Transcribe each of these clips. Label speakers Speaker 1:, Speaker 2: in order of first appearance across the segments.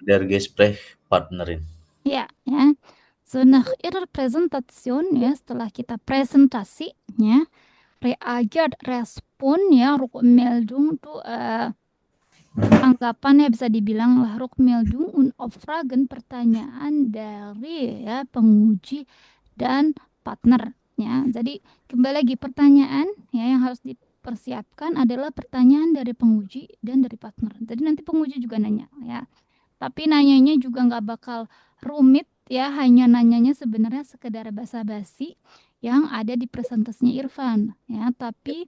Speaker 1: der Gesprächspartnerin.
Speaker 2: Ya, ya. So, nach ihrer Präsentation, ya, setelah kita presentasi, ya, reagiert, respon, ya, Rückmeldung tuh tanggapan ya bisa dibilang lah Rückmeldung und Aufragen pertanyaan dari ya penguji dan partner ya. Jadi kembali lagi pertanyaan ya yang harus dipersiapkan adalah pertanyaan dari penguji dan dari partner. Jadi nanti penguji juga nanya ya. Tapi nanyanya juga nggak bakal rumit ya, hanya nanyanya sebenarnya sekedar basa-basi yang ada di presentasinya Irfan ya. Tapi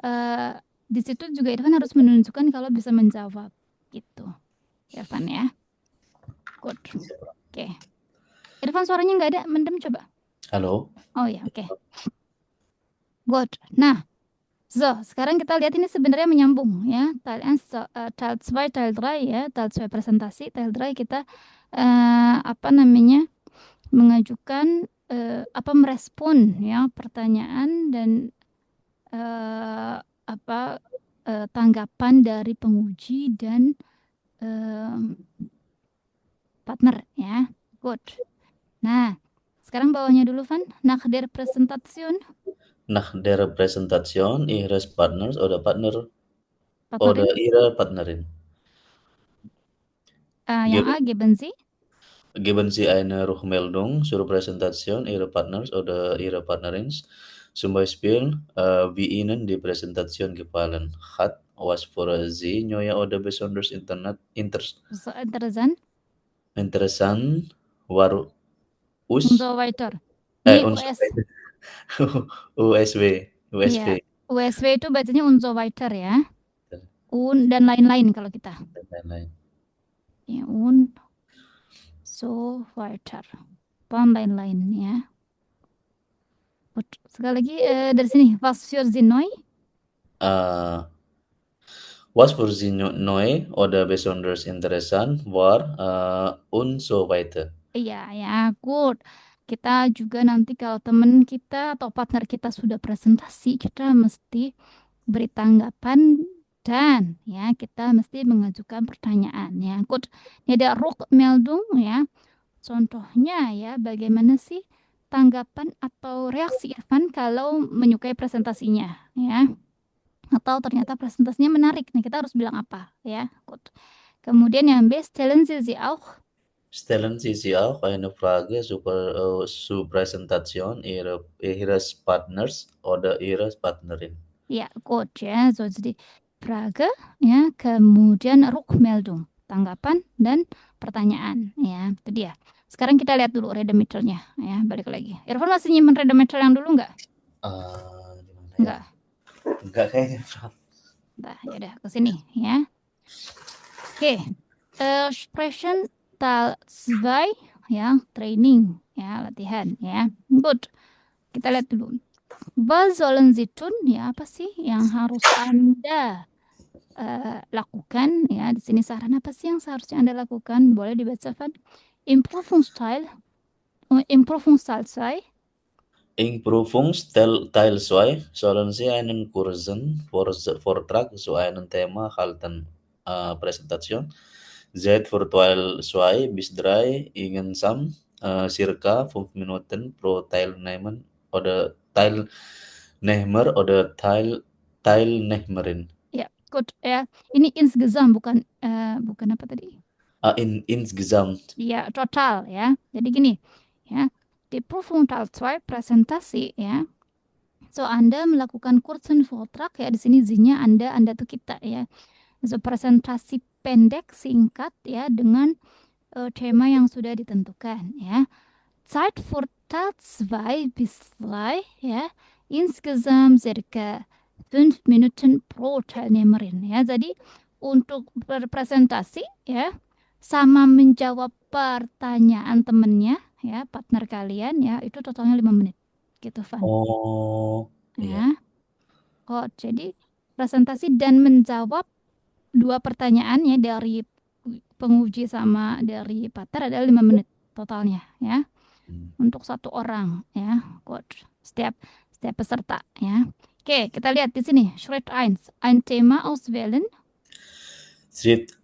Speaker 2: eh, di situ juga Irfan harus menunjukkan kalau bisa menjawab gitu. Irfan ya. Good. Oke. Irfan suaranya nggak ada, mendem coba.
Speaker 1: Halo?
Speaker 2: Oh ya, oke. Good. Nah, so, sekarang kita lihat ini sebenarnya menyambung ya. Teil 1, Teil 2, Teil 3 ya. Teil 2 presentasi, Teil 3 kita apa namanya? Mengajukan merespon ya pertanyaan dan tanggapan dari penguji dan partner ya. Good. Nah, sekarang bawahnya dulu Van. Nach der Präsentation.
Speaker 1: Nach der Präsentation Ihres Partners oder
Speaker 2: Partnerin.
Speaker 1: Ihrer Partnerin
Speaker 2: Yang A, geben Sie.
Speaker 1: geben Sie eine Rückmeldung zur Präsentation Ihrer Partners oder Ihrer Partnerin. Zum Beispiel, wie Ihnen die Präsentation gefallen hat, was für Sie neu oder besonders
Speaker 2: So, interessant.
Speaker 1: interessant war
Speaker 2: Und
Speaker 1: us
Speaker 2: so weiter. Nih,
Speaker 1: und so
Speaker 2: US.
Speaker 1: weiter. USW,
Speaker 2: Iya.
Speaker 1: USW
Speaker 2: USW itu bacanya und so weiter ya. Dan lain-lain kalau kita.
Speaker 1: dan lain-lain.
Speaker 2: Ya, und so weiter. Dan lain-lain ya. Good. Sekali lagi dari sini. Was für Sie neu?
Speaker 1: Was für Sie neu oder besonders interessant war und so weiter.
Speaker 2: Iya, ya, good. Kita juga nanti kalau teman kita atau partner kita sudah presentasi, kita mesti beri tanggapan dan ya kita mesti mengajukan pertanyaan ya. Good. Ini ada Rückmeldung ya. Contohnya ya, bagaimana sih tanggapan atau reaksi Irfan kalau menyukai presentasinya ya. Atau ternyata presentasinya menarik. Nah, kita harus bilang apa ya. Good. Kemudian yang B, stellen Sie sie auch.
Speaker 1: Stellen Sie sich auch eine Frage zur Präsentation Ihres Partners oder Ihrer Partnerin.
Speaker 2: Ya, good ya. So, jadi Frage ya, kemudian Rückmeldung, tanggapan dan pertanyaan ya. Itu dia. Sekarang kita lihat dulu redemeternya ya, balik lagi. Irfan masih nyimpen redemeter yang dulu nggak?
Speaker 1: Gimana ya?
Speaker 2: Nggak.
Speaker 1: Enggak kayaknya.
Speaker 2: Nah, ya udah ke sini ya. Oke. Sprechen Teil 2 ya, training ya, latihan ya. Good. Kita lihat dulu. Was sollen Sie tun? Ya, apa sih yang harus Anda lakukan? Ya, di sini saran apa sih yang seharusnya Anda lakukan? Boleh dibacakan. Improvungsteil, Improvungsteil 2.
Speaker 1: Teil 2 sollen Sie einen kurzen Vortrag zu einem Thema halten. Präsentation. Zeit für Teil 2 bis 3 insgesamt circa 5 Minuten pro Teilnehmer oder Teilnehmerin.
Speaker 2: Ya, good ya. Ini insgesamt bukan bukan apa tadi?
Speaker 1: Insgesamt.
Speaker 2: Ya, total ya. Jadi gini, ya. Di Prüfungsteil 2 presentasi ya. So, Anda melakukan kursen Vortrag ya, di sini Z-nya Anda tuh kita ya. So, presentasi pendek singkat ya dengan tema yang sudah ditentukan ya. Zeit für Teil 2 bis 3 ya. Insgesamt circa 5 Minuten pro Teilnehmerin ya. Jadi untuk berpresentasi ya sama menjawab pertanyaan temennya ya, partner kalian ya, itu totalnya 5 menit. Gitu, Van.
Speaker 1: Oh, iya.
Speaker 2: Ya. Oh, jadi presentasi dan menjawab 2 pertanyaan ya dari penguji sama dari partner adalah 5 menit totalnya ya.
Speaker 1: Hmm.
Speaker 2: Untuk satu orang ya. Good. Setiap peserta ya. Oke, kita lihat di sini. Schritt 1. Ein Thema auswählen.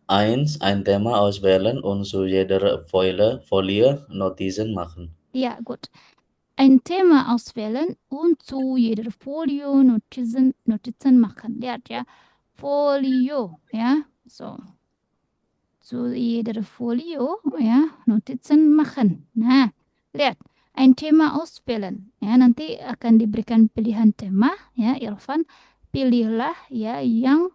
Speaker 1: ein Thema auswählen und zu jeder Folie Notizen machen.
Speaker 2: Ja, gut. Ein Thema auswählen und zu jeder Folio Notizen machen. Lihat ya, Folio, ya. So, zu jeder Folio, ya, Notizen machen. Nah, lihat, ein Thema auswählen. Ya, nanti akan diberikan pilihan tema, ya, Irfan. Pilihlah ya yang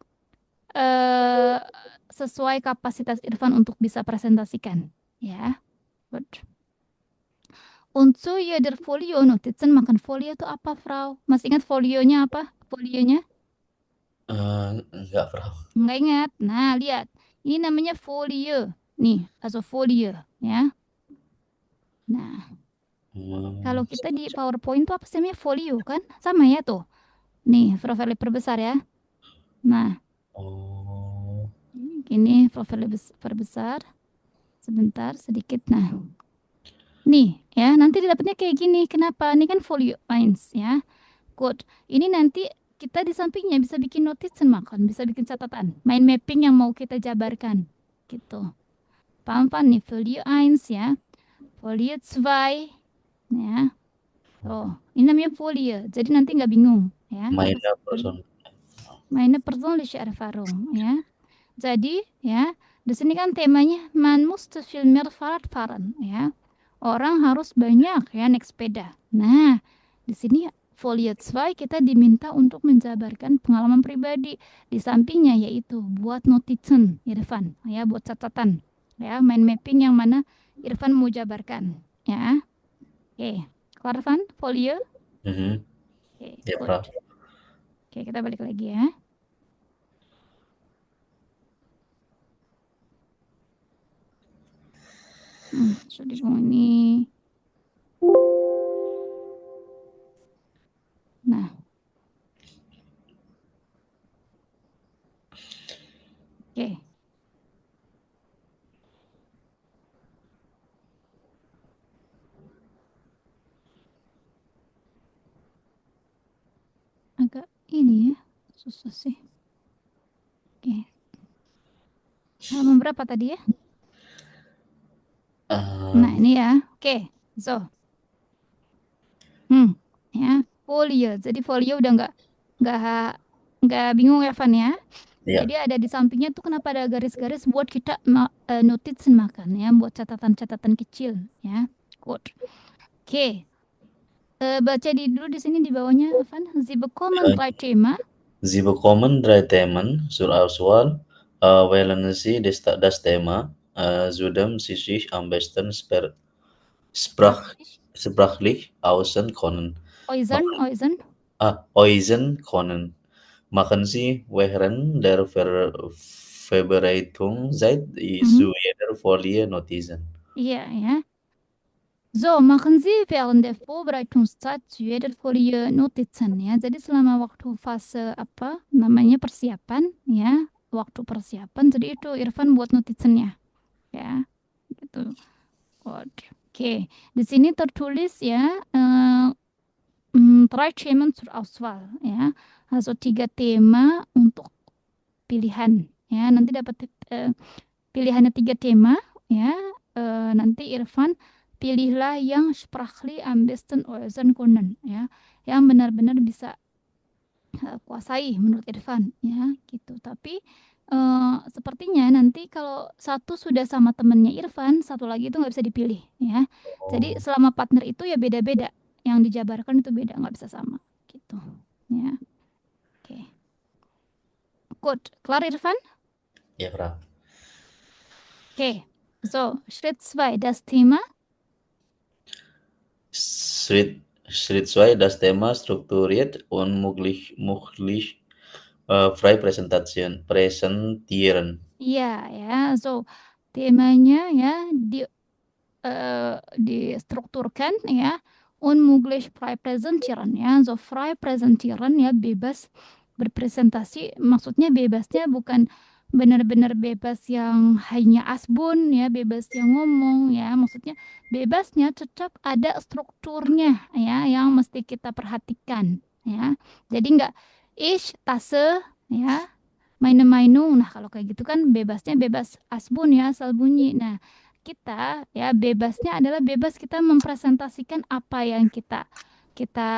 Speaker 2: sesuai kapasitas Irfan untuk bisa presentasikan. Ya, good. Untuk jeder Folio Notizen makan folio itu apa, Frau? Masih ingat folionya apa? Folionya?
Speaker 1: Enggak, Frau.
Speaker 2: Nggak ingat. Nah, lihat. Ini namanya folio. Nih, atau folio, ya. Nah, kalau kita di PowerPoint tuh apa sih namanya? Folio, kan? Sama ya tuh. Nih, profil perbesar ya. Nah,
Speaker 1: Oh,
Speaker 2: gini profil perbesar. Sebentar, sedikit. Nah, nih, ya. Nanti didapatnya kayak gini. Kenapa? Ini kan folio lines, ya. Good. Ini nanti kita di sampingnya bisa bikin notizen makan, bisa bikin catatan, mind mapping yang mau kita jabarkan, gitu. Paham nih, Folio 1 ya, Folio 2, ya. Oh, ini namanya folio, jadi nanti nggak bingung, ya.
Speaker 1: meine Person.
Speaker 2: Meine persönliche Erfahrung, ya. Jadi, ya, di sini kan temanya man muss viel mehr Fahrrad fahren, ya. Orang harus banyak ya naik sepeda. Nah, di sini folie 2 kita diminta untuk menjabarkan pengalaman pribadi. Di sampingnya yaitu buat notizen Irfan, ya, buat catatan. Ya, mind mapping yang mana Irfan mau jabarkan, ya. Oke, kelar Irfan, folio.
Speaker 1: Mhm.
Speaker 2: Oke,
Speaker 1: Ya,
Speaker 2: good.
Speaker 1: Frau.
Speaker 2: Oke, kita balik lagi ya. Entschuldigung ini. Nah, oke. Agak ini ya, susah sih. Oke. Halaman berapa tadi ya? Nah, ini ya. Oke. So. Ya, folio. Jadi folio udah nggak bingung ya, Van ya.
Speaker 1: Ya.
Speaker 2: Jadi ada di sampingnya tuh kenapa ada garis-garis buat kita notice makan ya, buat catatan-catatan kecil ya. Good. Oke. Baca dulu di sini di bawahnya, Van. Sie bekommen
Speaker 1: Ja.
Speaker 2: 3 Thema.
Speaker 1: Sie bekommen 3 Themen zur Auswahl. Wählen Sie das Thema, zu dem Sie sich am besten
Speaker 2: Sprachlich.
Speaker 1: sprachlich äußern können.
Speaker 2: Äußern.
Speaker 1: Äußern können. Machen Sie während der Vorbereitungszeit
Speaker 2: Mhm.
Speaker 1: zu jeder Folie Notizen.
Speaker 2: Iya ya. So, machen Sie während der Vorbereitungszeit zu jeder Folie Notizen ya. Jadi selama waktu fase apa namanya persiapan ya, waktu persiapan. Jadi itu Irfan buat notizennya ya, gitu. Oke, di sini tertulis ya drei Themen zur Auswahl ya. Also 3 tema untuk pilihan ya. Nanti dapat pilihannya 3 tema ya. Nanti Irfan pilihlah yang sprachlich am besten äußern können ya, yang benar-benar bisa kuasai menurut Irfan ya gitu. Tapi sepertinya nanti kalau satu sudah sama temennya Irfan, satu lagi itu nggak bisa dipilih ya. Jadi
Speaker 1: Oh,
Speaker 2: selama partner itu ya beda-beda, yang dijabarkan itu beda, nggak bisa sama gitu ya. Oke, good, kelar Irfan.
Speaker 1: ya, Frau.
Speaker 2: Oke, so Schritt 2 das Thema.
Speaker 1: Schritt 2, das Thema strukturiert und frei präsentieren.
Speaker 2: Iya ya, so temanya ya distrukturkan ya, unmöglich frei präsentieren ya, so frei präsentieren ya, bebas berpresentasi. Maksudnya bebasnya bukan benar-benar bebas yang hanya asbun ya, bebas yang ngomong ya, maksudnya bebasnya tetap ada strukturnya ya, yang mesti kita perhatikan ya. Jadi nggak ich tase ya, Meine Meinung. Nah, kalau kayak gitu kan bebasnya bebas asbun ya, asal bunyi. Nah, kita ya bebasnya adalah bebas kita mempresentasikan apa yang kita kita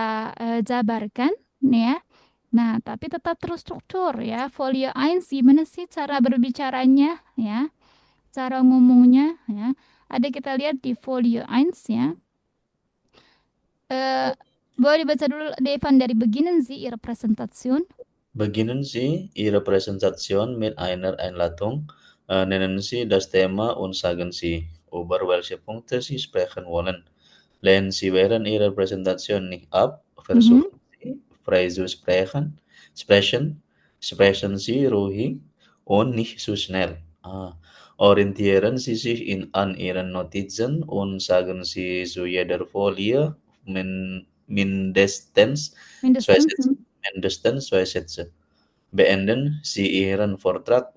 Speaker 2: jabarkan ya. Nah, tapi tetap terstruktur ya. Folie 1 gimana sih cara berbicaranya ya, cara ngomongnya ya. Ada kita lihat di folie 1 ya. Eh, boleh dibaca dulu Devan dari beginnen Sie Ihre Präsentation.
Speaker 1: Beginnen Sie Ihre Präsentation mit einer Einleitung. Nennen Sie das Thema und sagen Sie, über welche Punkte Sie sprechen wollen. Lehnen Sie während Ihrer Präsentation nicht ab.
Speaker 2: Mhm.
Speaker 1: Versuchen Sie, frei zu sprechen. Sprechen Sie ruhig und nicht zu schnell. Orientieren Sie sich an Ihren Notizen und sagen Sie zu jeder Folie mindestens zwei
Speaker 2: Mindestens.
Speaker 1: Sätze. Mindestens zwei Sätze. Beenden Sie Ihren Vortrag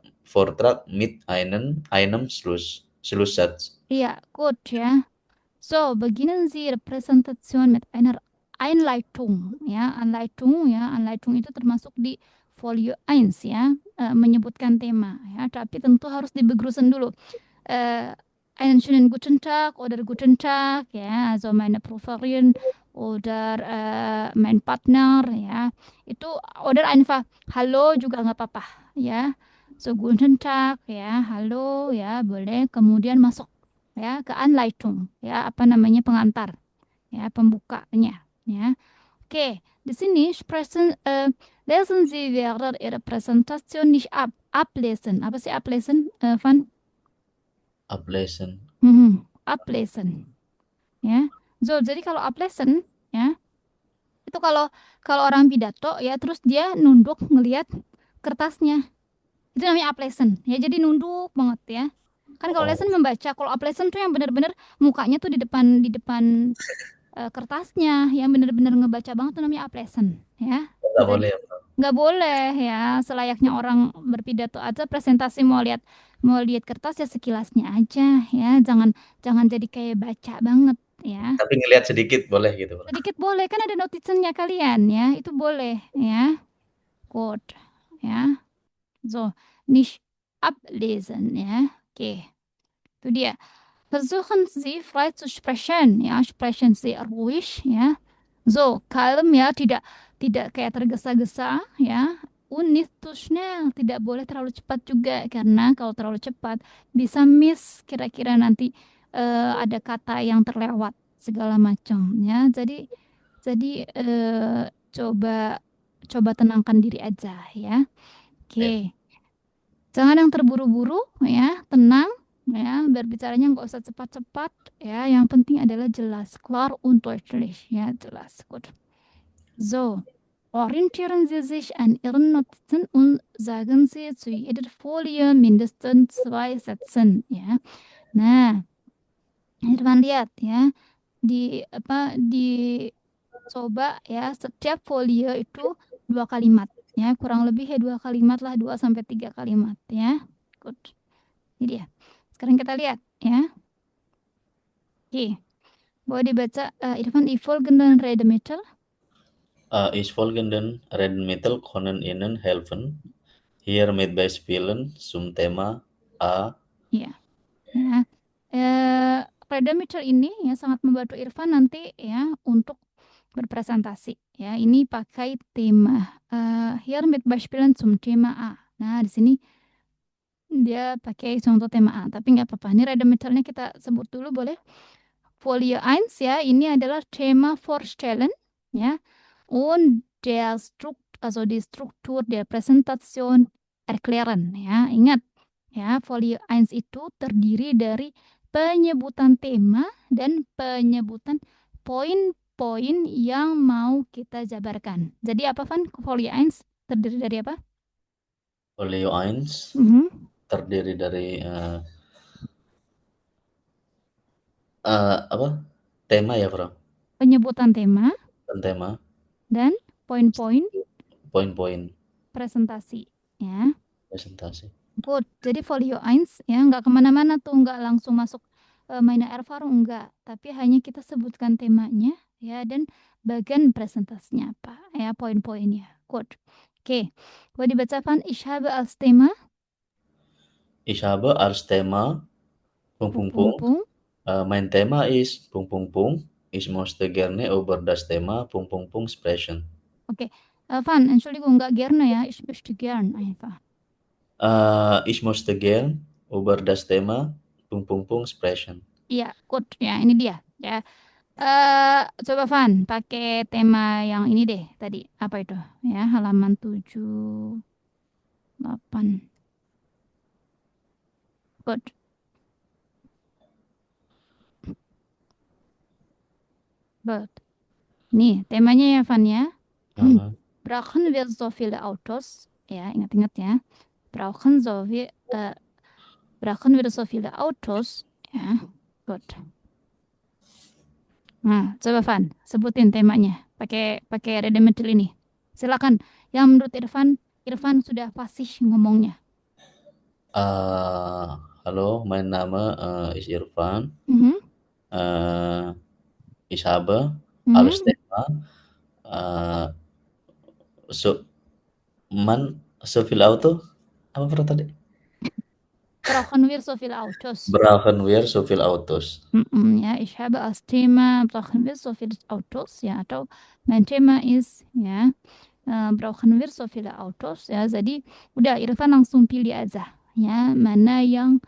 Speaker 1: mit einem Schlusssatz.
Speaker 2: Ja, gut ya. So, beginnen Sie Ihre Präsentation mit einer Einleitung. Ya, Anleitung ya, Anleitung itu termasuk di Folie 1 ya, menyebutkan tema ya, tapi tentu harus di begrüßen dulu. Einen schönen guten Tag oder guten Tag ya, also meine Prüferin oder mein Partner ya. Itu oder einfach halo juga nggak apa-apa ya. So guten Tag ya, halo ya, boleh. Kemudian masuk ya ke Anleitung ya, apa namanya pengantar ya, pembukanya ya. Oke, di sini lesen Sie während Ihrer Präsentation nicht ablesen. Apa sih ablesen, Van?
Speaker 1: Ablesen.
Speaker 2: Ablesen ya. So, jadi kalau ablesen ya, itu kalau kalau orang pidato ya terus dia nunduk ngelihat kertasnya. Itu namanya ablesen ya. Jadi nunduk banget ya. Kan kalau
Speaker 1: Oh,
Speaker 2: lesson membaca, kalau ablesen tuh yang benar-benar mukanya tuh di depan kertasnya, yang benar-benar ngebaca banget tuh namanya ablesen ya.
Speaker 1: nggak boleh
Speaker 2: Jadi
Speaker 1: ya, Bro?
Speaker 2: nggak boleh ya, selayaknya orang berpidato aja presentasi mau lihat kertas ya sekilasnya aja ya, jangan jangan jadi kayak baca banget ya.
Speaker 1: Tapi ngelihat sedikit boleh gitu, Bro.
Speaker 2: Sedikit boleh kan ada notisennya kalian ya, itu boleh ya. Gut ya. So, nicht ablesen ya. Oke, itu dia. Versuchen Sie frei zu sprechen ya, sprechen Sie ruhig ya. So, kalem ya, tidak tidak kayak tergesa-gesa ya. Und nicht zu schnell, tidak boleh terlalu cepat juga karena kalau terlalu cepat bisa miss kira-kira nanti ada kata yang terlewat segala macam ya. Jadi coba coba tenangkan diri aja ya.
Speaker 1: Ya.
Speaker 2: Oke, jangan yang terburu-buru ya, tenang ya, berbicaranya nggak usah cepat-cepat ya. Yang penting adalah jelas, klar und deutlich ya, jelas. Gut. So, orientieren Sie sich an Ihren Notizen und sagen Sie zu jeder Folie mindestens 2 Sätzen ya. Nah, Irfan lihat ya, di apa dicoba ya setiap folie itu 2 kalimat ya, kurang lebih ya 2 kalimat lah, 2 sampai 3 kalimat ya. Good. Ini dia. Sekarang kita lihat ya. Oke, boleh dibaca Irfan die folgenden Redemittel.
Speaker 1: Ich folgenden Redmittel können Ihnen helfen. Hier mit Beispielen zum Thema A.
Speaker 2: Ya. Ya. Redemittel ini ya sangat membantu Irfan nanti ya untuk berpresentasi ya. Ini pakai tema hier mit Beispielen zum Thema A. Nah, di sini dia pakai contoh tema A, tapi nggak apa-apa. Ini Redemittelnya kita sebut dulu boleh. Folie 1 ya, ini adalah Thema vorstellen ya. Und also die Struktur der Präsentation erklären ya. Ingat ya, Folie 1 itu terdiri dari penyebutan tema dan penyebutan poin-poin yang mau kita jabarkan. Jadi apa Van? Folie 1 terdiri dari apa?
Speaker 1: Folio 1
Speaker 2: Mhm.
Speaker 1: terdiri dari apa? Tema ya, Bro?
Speaker 2: Penyebutan tema
Speaker 1: Dan tema,
Speaker 2: dan poin-poin
Speaker 1: poin-poin
Speaker 2: presentasi ya.
Speaker 1: presentasi.
Speaker 2: Good. Jadi folio 1 ya nggak kemana-mana tuh, nggak langsung masuk Meine Erfahrung enggak, tapi hanya kita sebutkan temanya ya dan bagian presentasinya apa ya, poin-poinnya. Good. Okay. Boleh dibacakan ich habe als Thema
Speaker 1: Ich habe als Thema Punkt,
Speaker 2: Punkt,
Speaker 1: Punkt,
Speaker 2: Punkt,
Speaker 1: Punkt.
Speaker 2: Punkt.
Speaker 1: Mein Thema ist Punkt, Punkt, Punkt. Ich möchte gerne über das Thema Punkt, Punkt, Punkt sprechen.
Speaker 2: Okay. Van, Entschuldigung, nggak gerne ya. Ich möchte gern einfach.
Speaker 1: Ich möchte gern über das Thema Punkt, Punkt, Punkt sprechen.
Speaker 2: Iya, good. Ya, ini dia. Ya. Coba Van, pakai tema yang ini deh tadi. Apa itu? Ya, halaman 78. Good. Good. Nih, temanya ya Van ya.
Speaker 1: Aha.
Speaker 2: Brauchen wir so viele Autos? Ya, ingat-ingat ya. Brauchen so wir, brauchen wir so viele Autos? Ya, good. Nah, coba Van, sebutin temanya. Pakai pakai redemetil ini. Silakan. Yang menurut Irfan sudah fasih ngomongnya.
Speaker 1: Hallo, mein Name ist Irfan.
Speaker 2: Mhm.
Speaker 1: Ich habe als
Speaker 2: Mhm.
Speaker 1: Thema äh, so, so viel Auto. Apa pertama tadi?
Speaker 2: Brauchen wir so viele Autos?
Speaker 1: Brauchen wir so viel Autos?
Speaker 2: Ya, ich habe als Thema brauchen wir so viele Autos, ya, atau mein Thema ist, ya, brauchen wir so viele Autos, ya. Jadi udah Irfan langsung pilih aja, ya, mana yang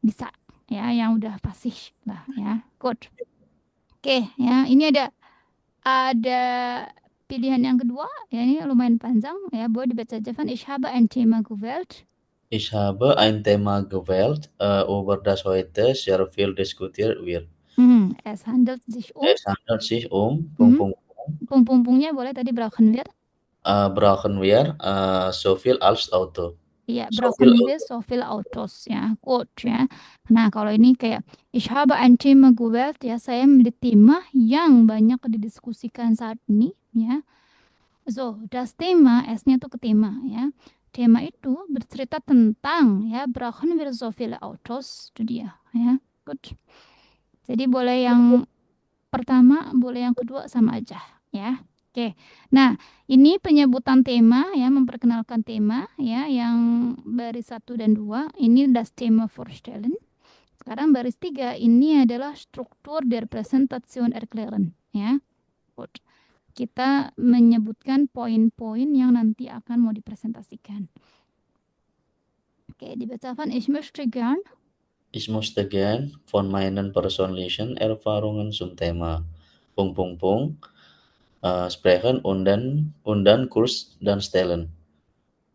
Speaker 2: bisa, ya, yang udah fasih lah, ya. Good. Oke, ya, ini ada pilihan yang kedua, ya, ini lumayan panjang, ya, boleh dibaca aja Van. Ich habe ein Thema gewählt.
Speaker 1: Ich habe ein Thema gewählt, über das heute sehr viel diskutiert wird.
Speaker 2: Es handelt sich
Speaker 1: Es handelt sich um Punkt,
Speaker 2: mhm,
Speaker 1: Punkt, Punkt.
Speaker 2: pung-pung-pungnya boleh tadi brauchen wir.
Speaker 1: Brauchen wir so viel als Auto.
Speaker 2: Iya,
Speaker 1: So viel
Speaker 2: brauchen wir
Speaker 1: Auto.
Speaker 2: so viel Autos ya, good ya. Nah, kalau ini kayak ich habe ein Thema gewählt ya, saya memilih tema yang banyak didiskusikan saat ini ya. So, das Thema, S-nya tuh ke tema ya. Tema itu bercerita tentang ya, brauchen wir so viele Autos, itu dia ya. Good. Jadi boleh yang pertama, boleh yang kedua sama aja ya. Oke. Nah, ini penyebutan tema ya, memperkenalkan tema ya, yang baris 1 dan 2 ini das Thema vorstellen. Sekarang baris 3 ini adalah Struktur der Präsentation erklären ya. Good. Kita menyebutkan poin-poin yang nanti akan mau dipresentasikan. Oke, dibacakan ich möchte gern.
Speaker 1: Ich möchte gern von meinen persönlichen Erfahrungen zum Thema Punkt, Punkt, Punkt sprechen und dann Kurs dann stellen.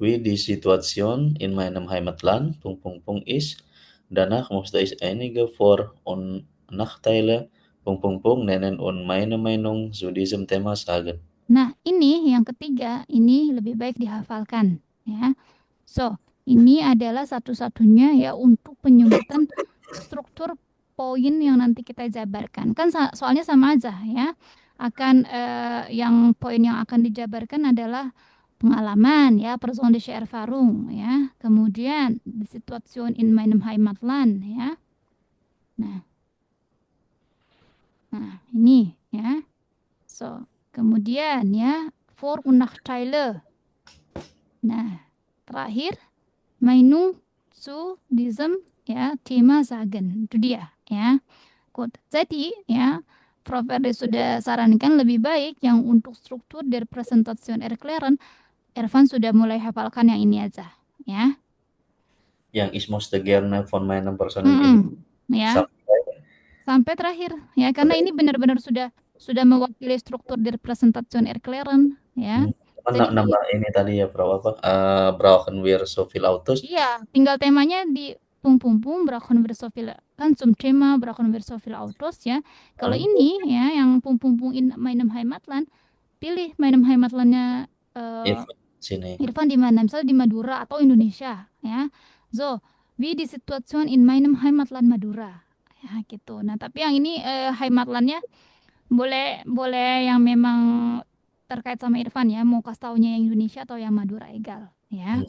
Speaker 1: Wie die Situation in meinem Heimatland Punkt, Punkt, Punkt ist. Danach musste ich einige Vor- und Nachteile Punkt, Punkt, Punkt nennen und meine Meinung zu diesem Thema sagen.
Speaker 2: Nah, ini yang ketiga, ini lebih baik dihafalkan ya. So, ini adalah satu-satunya ya untuk penyebutan struktur poin yang nanti kita jabarkan. Kan soalnya sama aja ya. Akan yang poin yang akan dijabarkan adalah pengalaman ya, persönliche Erfahrung ya. Kemudian die Situation in meinem Heimatland ya. Nah, ini ya. So, kemudian ya, Vor- und Nachteile. Nah, terakhir Meinung zu diesem ya Thema sagen. Itu dia ya. Good. Jadi ya, Prof. Erde sudah sarankan lebih baik yang untuk struktur dari Präsentation erklären, Ervan sudah mulai hafalkan yang ini aja ya.
Speaker 1: Yang ich möchte gerne von meinem Personen ini
Speaker 2: Ya, sampai terakhir ya, karena ini benar-benar sudah mewakili struktur dari Präsentation erklären ya. Jadi
Speaker 1: nambah ini tadi ya apa brauchen wir so viel Autos.
Speaker 2: iya, tinggal temanya di pung-pung-pung brauchen wir so viel, kan zum Thema brauchen wir so viel Autos ya. Kalau ini ya yang pung-pung-pung in meinem Heimatland, pilih meinem Heimatlandnya
Speaker 1: Sini.
Speaker 2: Irfan di mana? Misalnya di Madura atau Indonesia ya. So, wie die Situation in meinem Heimatland Madura. Ya gitu. Nah, tapi yang ini Heimatlandnya boleh yang memang terkait sama Irfan ya, mau kasih taunya yang Indonesia atau yang Madura egal ya.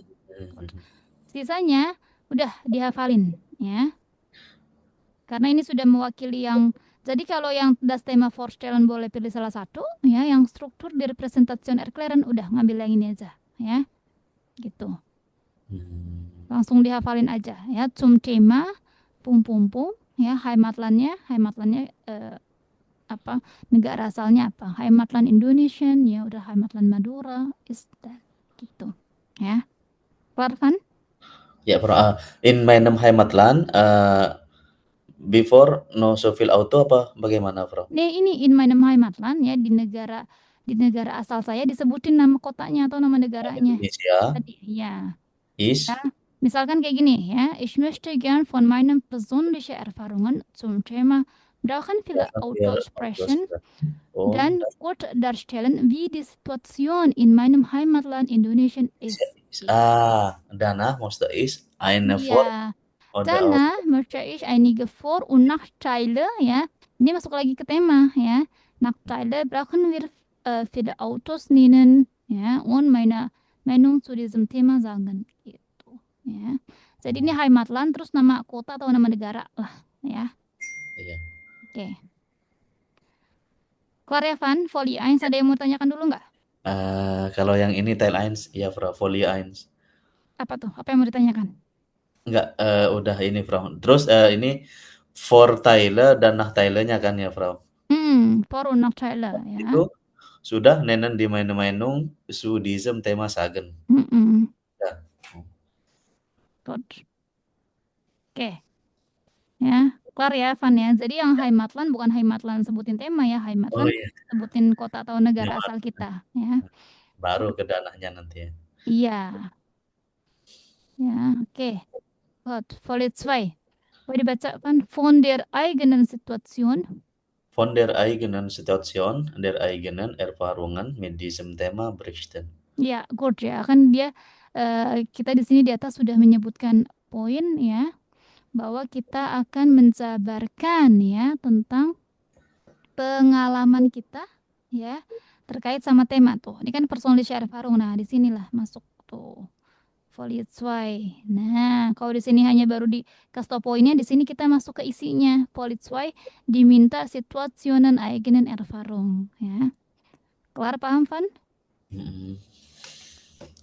Speaker 2: Sisanya udah dihafalin ya. Karena ini sudah mewakili yang, jadi kalau yang das Thema vorstellen boleh pilih salah satu ya, yang struktur di Präsentation erklären udah ngambil yang ini aja ya. gitu.
Speaker 1: Hmm.
Speaker 2: Langsung dihafalin aja ya. Zum Thema pung pung pung ya, Heimatlandnya apa negara asalnya apa, Heimatland Indonesian ya udah Heimatland Madura is that gitu ya. Kelar kan?
Speaker 1: Ya, in meinem Heimatland, before no so fill auto apa bagaimana, Bro?
Speaker 2: Ini in meinem Heimatland ya, di negara asal saya disebutin nama kotanya atau nama negaranya
Speaker 1: Indonesia
Speaker 2: tadi ya. Ya,
Speaker 1: is
Speaker 2: misalkan kayak gini ya, ich möchte gern von meinen persönlichen Erfahrungen zum Thema brauchen viele
Speaker 1: wir
Speaker 2: Auto-Expression
Speaker 1: sprechen und
Speaker 2: dan kurz darstellen, wie die Situation in meinem Heimatland Indonesien ist.
Speaker 1: danach musste ich eine Vor-
Speaker 2: Iya,
Speaker 1: oder aus
Speaker 2: danach möchte ich einige Vor- und Nachteile, ya. Ini masuk lagi ke tema, ya. Nachteile brauchen wir viele Autos nennen, ya, und meine Meinung zu diesem Thema sagen, gitu, ya. Jadi ini Heimatland, terus nama kota atau nama negara lah, ya.
Speaker 1: iya.
Speaker 2: Oke. Kelar ya, Van? Folie 1, ada yang mau tanyakan dulu nggak?
Speaker 1: Kalau yang ini Teil 1, ya, Frau, Folie 1.
Speaker 2: Apa tuh? Apa yang mau ditanyakan?
Speaker 1: Enggak, udah ini, Frau. Terus, ini Vorteile dan Nachteile-nya kan ya, Frau?
Speaker 2: Vor- und Nachteile,
Speaker 1: Itu
Speaker 2: ya.
Speaker 1: sudah nennen die meine Meinung zu diesem Thema sagen.
Speaker 2: Mm-mm.
Speaker 1: Ya.
Speaker 2: Gut. Oke. Ya, kelar ya, Van ya. Jadi yang Heimatland bukan Heimatland sebutin tema ya,
Speaker 1: Oh
Speaker 2: Heimatland
Speaker 1: iya,
Speaker 2: sebutin kota atau negara asal kita ya.
Speaker 1: baru ke danahnya nanti ya.
Speaker 2: Iya, ya, oke. Gut, Folie 2. Boleh dibacakan von der eigenen Situation.
Speaker 1: Von der eigenen Situation, der eigenen Erfahrungen mit diesem Thema berichten.
Speaker 2: Ya, good ya. Kan dia kita di sini di atas sudah menyebutkan poin ya bahwa kita akan menjabarkan ya tentang pengalaman kita ya terkait sama tema tuh. Ini kan persönliche Erfahrung. Nah, di sinilah masuk tuh Folie 2. Nah, kalau di sini hanya baru dikasih tau poinnya, di sini kita masuk ke isinya. Folie 2 diminta Situationen eigenen Erfahrung ya. Kelar paham, Van?
Speaker 1: Mhm.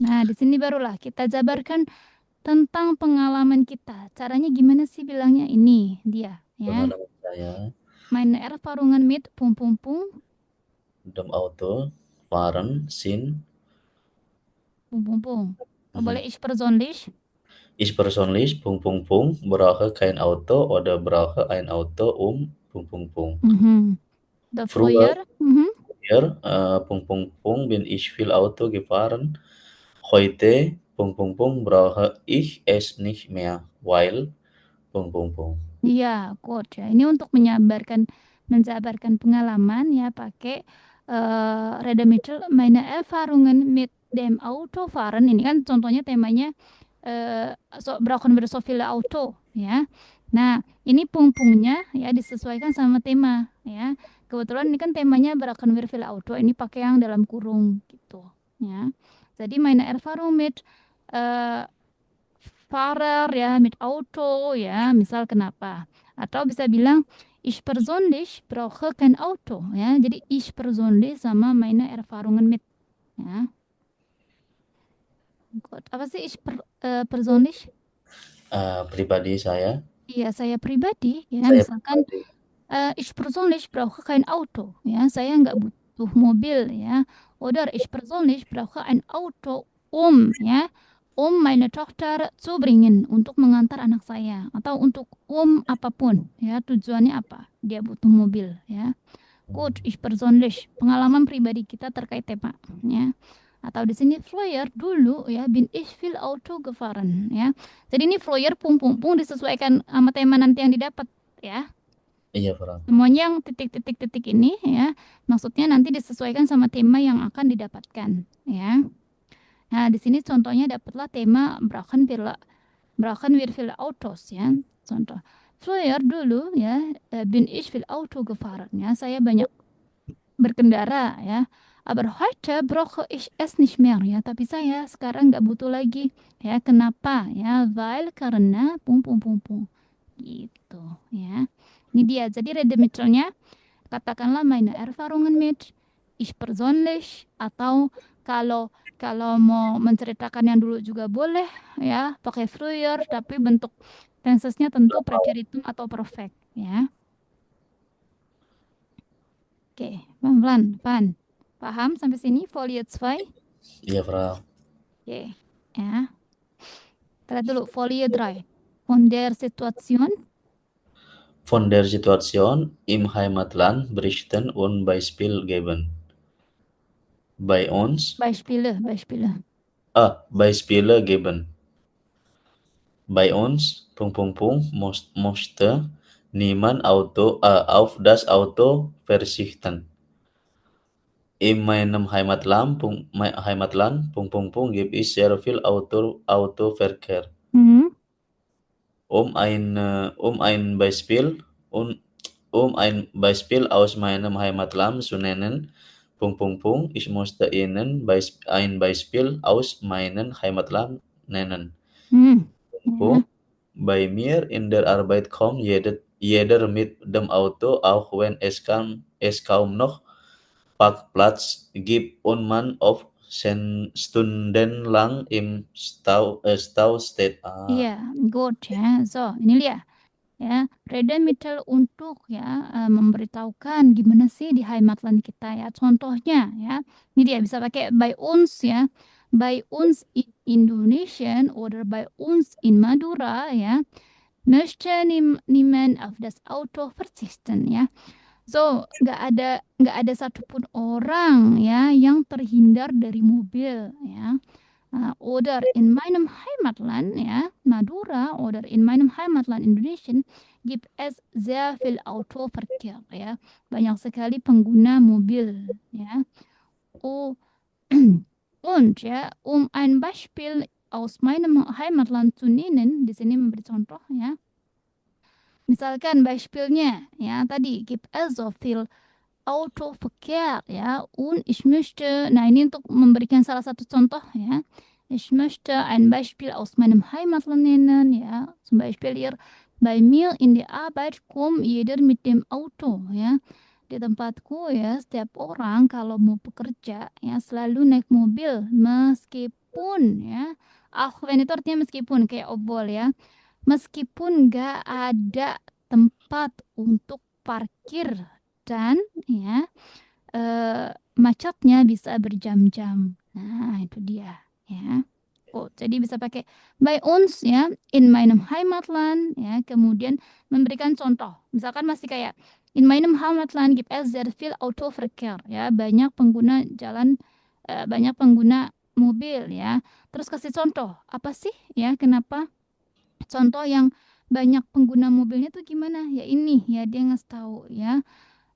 Speaker 2: Nah, di sini barulah kita jabarkan tentang pengalaman kita. Caranya gimana sih bilangnya ini dia ya.
Speaker 1: Pengalaman saya,
Speaker 2: Meine Erfahrungen mit pung pung pung
Speaker 1: dem Auto, fahren, sind,
Speaker 2: pung pung pung. Oh, boleh
Speaker 1: mhm.
Speaker 2: ich persönlich?
Speaker 1: Ich persönlich, brauche kein Auto oder brauche ein Auto,
Speaker 2: Mhm.
Speaker 1: Früher,
Speaker 2: Früher, mhm.
Speaker 1: bin ich viel Auto gefahren. Heute, brauche ich es nicht mehr, weil, Punkt, Punkt, Punkt.
Speaker 2: Iya, quote ya. Ini untuk menjabarkan pengalaman ya pakai Redemitel meine Erfahrungen mit dem Autofahren. Ini kan contohnya temanya brauchen wir so viele Auto ya. Nah, ini pung-pungnya ya disesuaikan sama tema ya. Kebetulan ini kan temanya brauchen wir viele Auto. Ini pakai yang dalam kurung gitu ya. Jadi meine Erfahrung mit eh, Fahrer ya, mit Auto ya, misal kenapa. Atau bisa bilang ich persönlich brauche kein Auto ya. Jadi ich persönlich sama meine Erfahrungen mit ya. Gut. Apa sih persönlich?
Speaker 1: Pribadi saya,
Speaker 2: Iya, saya pribadi ya,
Speaker 1: saya
Speaker 2: misalkan
Speaker 1: pribadi.
Speaker 2: ich persönlich brauche kein Auto ya. Saya nggak butuh mobil ya. Oder ich persönlich brauche ein Auto ya, meine Tochter zu bringen, untuk mengantar anak saya atau untuk apapun ya, tujuannya apa? Dia butuh mobil ya. Gut, ich persönlich, pengalaman pribadi kita terkait tema ya. Atau di sini Flyer dulu ya, bin ich viel Auto gefahren ya. Jadi ini Flyer pung pung pung disesuaikan sama tema nanti yang didapat ya.
Speaker 1: Iya, Bro.
Speaker 2: Semuanya yang titik-titik-titik ini ya, maksudnya nanti disesuaikan sama tema yang akan didapatkan ya. Nah, di sini contohnya dapatlah tema Brauchen wir viele Autos ya. Contoh. Früher dulu ya, bin ich viel Auto gefahren ya. Saya banyak berkendara ya. Aber heute brauche ich es nicht mehr ya. Tapi saya sekarang nggak butuh lagi ya. Kenapa ya? Weil karena pung pung pung pung gitu ya. Ini dia. Jadi redemitlnya katakanlah meine Erfahrungen mit ich persönlich, atau kalau Kalau mau menceritakan yang dulu juga boleh ya, pakai früher, tapi bentuk tensesnya tentu preteritum atau perfect ya. Oke, pelan-pelan, Van. Paham sampai sini? Folie 2?
Speaker 1: Iya, Frau.
Speaker 2: Oke, ya. Kita lihat dulu Folie 3. Von der Situation,
Speaker 1: Von der Situation im Heimatland berichten und Beispiel geben. Bei uns,
Speaker 2: Beispiele, Beispiele.
Speaker 1: Beispiele geben. Bei uns, musste niemand auf das Auto verzichten. In meinem Heimatland, gibt es sehr viel Autoverkehr.
Speaker 2: Hmm,
Speaker 1: Um ein Beispiel, um, um ein Beispiel aus meinem Heimatland zu nennen, ich musste Ihnen ein Beispiel aus meinem Heimatland nennen.
Speaker 2: ya.
Speaker 1: Punkt. Bei mir in der Arbeit kommt jeder mit dem Auto, auch wenn es kaum noch Parkplatz gibt und man oft stundenlang im Stau steht.
Speaker 2: Iya, good ya. So, ini dia ya. Reda Mitchell untuk ya memberitahukan gimana sih di Heimatland kita ya. Contohnya ya. Ini dia bisa pakai by uns ya. By uns in Indonesian oder by uns in Madura ya. Möchte niemand auf das Auto verzichten ya. So, nggak ada satupun orang ya yang terhindar dari mobil ya. Oder in meinem Heimatland, ja, Madura, oder in meinem Heimatland Indonesien gibt es sehr viel Autoverkehr, ya. Banyak sekali pengguna mobil, ya. Oh, und ya, um ein Beispiel aus meinem Heimatland zu nennen, di sini memberi contoh ya. Misalkan Beispielnya, ya tadi gibt es so viel Autoverkehr, ya. Und ich möchte, nah ini untuk memberikan salah satu contoh, ya. Ich möchte ein Beispiel aus meinem Heimatland nennen, ya. Zum Beispiel hier bei mir in der Arbeit kommt jeder mit dem Auto, ya. Di tempatku ya, setiap orang kalau mau bekerja ya selalu naik mobil meskipun ya, auch wenn itu artinya meskipun kayak obol ya, meskipun nggak ada tempat untuk parkir dan ya macetnya bisa berjam-jam. Nah, itu dia ya. Oh, jadi bisa pakai by uns ya, in meinem Heimatland ya, kemudian memberikan contoh. Misalkan masih kayak in meinem Heimatland gibt es sehr viel Autoverkehr ya, banyak pengguna jalan banyak pengguna mobil ya. Terus kasih contoh, apa sih ya, kenapa contoh yang banyak pengguna mobilnya tuh gimana? Ya ini ya dia ngasih tahu ya.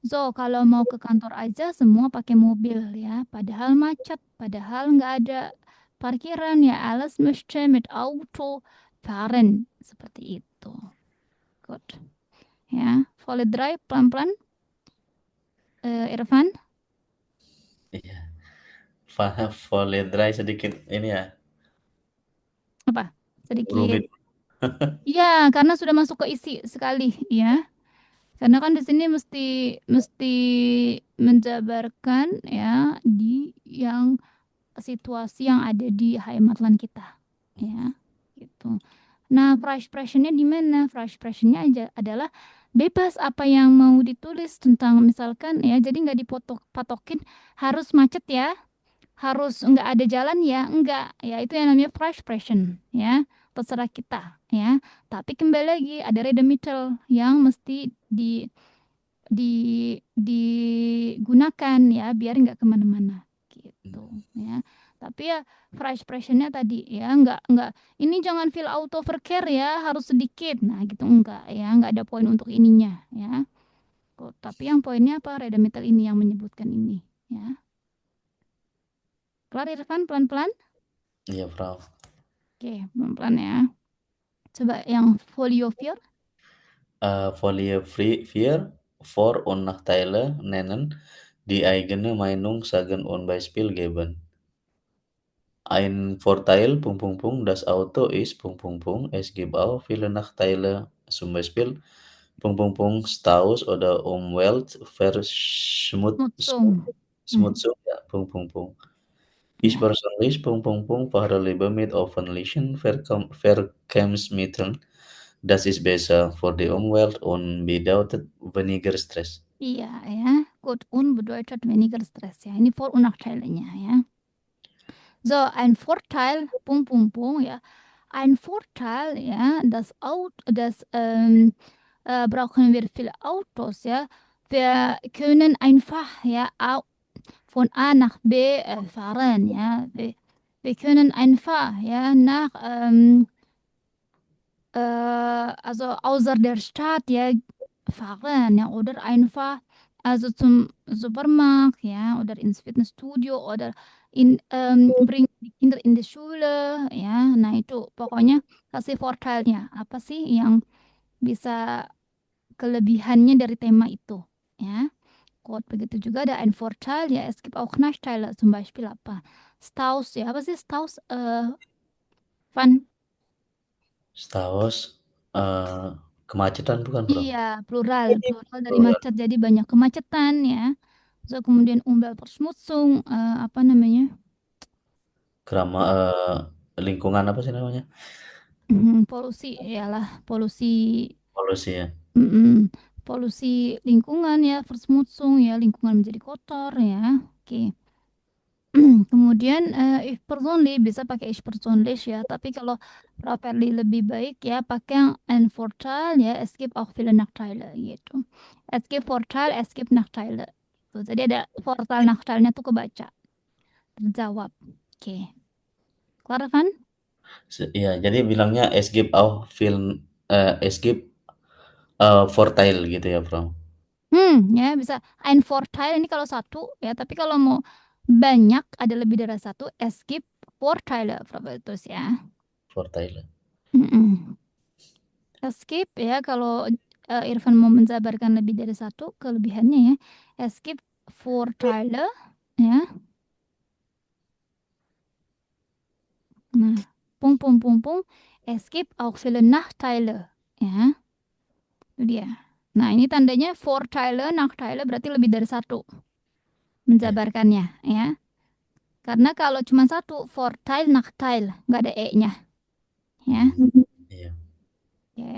Speaker 2: So, kalau mau ke kantor aja semua pakai mobil ya. Padahal macet, padahal nggak ada parkiran ya. Alles möchte mit Auto fahren. Seperti itu. Good. Ya, volley drive pelan-pelan. Irfan,
Speaker 1: Iya. Volley sedikit ini ya,
Speaker 2: apa? Sedikit.
Speaker 1: rumit.
Speaker 2: Ya, karena sudah masuk ke isi sekali ya. Karena kan di sini mesti mesti menjabarkan ya di yang situasi yang ada di Heimatland kita ya gitu. Nah, fresh expressionnya di mana? Fresh expressionnya aja adalah bebas apa yang mau ditulis tentang misalkan ya, jadi nggak patokin harus macet ya, harus nggak ada jalan ya, enggak ya, itu yang namanya fresh expression ya, terserah kita ya. Tapi kembali lagi ada redemital yang mesti digunakan ya biar nggak kemana-mana gitu ya. Tapi ya fresh expressionnya tadi ya nggak ini jangan feel auto verkehr ya harus sedikit nah gitu enggak ya nggak ada poin untuk ininya ya. Kok, tapi yang poinnya apa redemital ini yang menyebutkan ini ya. Kelar Irfan pelan-pelan.
Speaker 1: Iya, Frau.
Speaker 2: Oke pelan-pelan ya. Coba yang folio 4.
Speaker 1: Folie 4 vor- und Nachteile nennen, die eigene Meinung sagen und Beispiel geben. Ein Vorteil, das Auto ist, es gibt auch viele Nachteile, zum Beispiel, Staus oder
Speaker 2: Mutsung. Hmm.
Speaker 1: Schmutzung, ja, Ich
Speaker 2: Ya.
Speaker 1: persönlich, fahre lieber mit öffentlichen Verkehrsmitteln. Das ist besser für die Umwelt und bedeutet weniger Stress.
Speaker 2: Iya ya, Gut und bedeutet weniger Stress ya. Ini Vor- und Nachteilenya ya. So, ein Vorteil, ja. Ein Vorteil, ja, brauchen wir viele Autos, ja. Wir können einfach, ja, von A nach B fahren, ja. Wir können einfach, ja, also außer der Stadt, ja, fahren, ja, oder einfach, also zum Supermarkt, ja, oder ins Fitnessstudio oder bringen die Kinder in die Schule, ya. Nah, itu pokoknya kasih Vorteilnya. Apa sih yang bisa kelebihannya dari tema itu, ya. Gut, begitu juga ada ein Vorteil, ya, es gibt auch Nachteile, zum Beispiel apa? Staus, ya, apa sih Staus? Van,
Speaker 1: Staus, kemacetan bukan, Bro?
Speaker 2: iya, plural dari
Speaker 1: Plural.
Speaker 2: macet, jadi banyak kemacetan, ya. So, kemudian Umweltverschmutzung, apa namanya?
Speaker 1: Lingkungan apa sih namanya?
Speaker 2: Polusi, iyalah, polusi,
Speaker 1: Polusi ya.
Speaker 2: mm, polusi lingkungan ya, Verschmutzung ya, lingkungan menjadi kotor ya. Oke. Kemudian ich persönlich bisa pakai ich persönlich ya, tapi kalau properly lebih baik ya pakai yang ein Vorteil ya, es gibt auch viele Nachteile gitu. Es gibt Vorteil, es gibt Nachteile. Tuh, jadi ada Vorteil Nachteilnya tuh kebaca, terjawab. Oke. Kelar kan?
Speaker 1: Iya, jadi bilangnya es gibt auch es gibt Vorteil gitu ya, Bro.
Speaker 2: Ya bisa ein Vorteil ini kalau satu ya, tapi kalau mau banyak ada lebih dari satu, es gibt Vorteile, Propertus ya.
Speaker 1: Vorteil.
Speaker 2: Mm-mm. Es gibt ya kalau Irfan mau menjabarkan lebih dari satu kelebihannya ya. Es gibt Vorteile ya. Nah, pung. Es gibt auch viele Nachteile ya. Itu dia. Nah, ini tandanya Vorteile, Nachteile berarti lebih dari satu
Speaker 1: Iya.
Speaker 2: menjabarkannya ya. Karena kalau cuma satu, Vorteil, Nachteil, nggak ada E-nya. Ya,
Speaker 1: Iya.
Speaker 2: oke.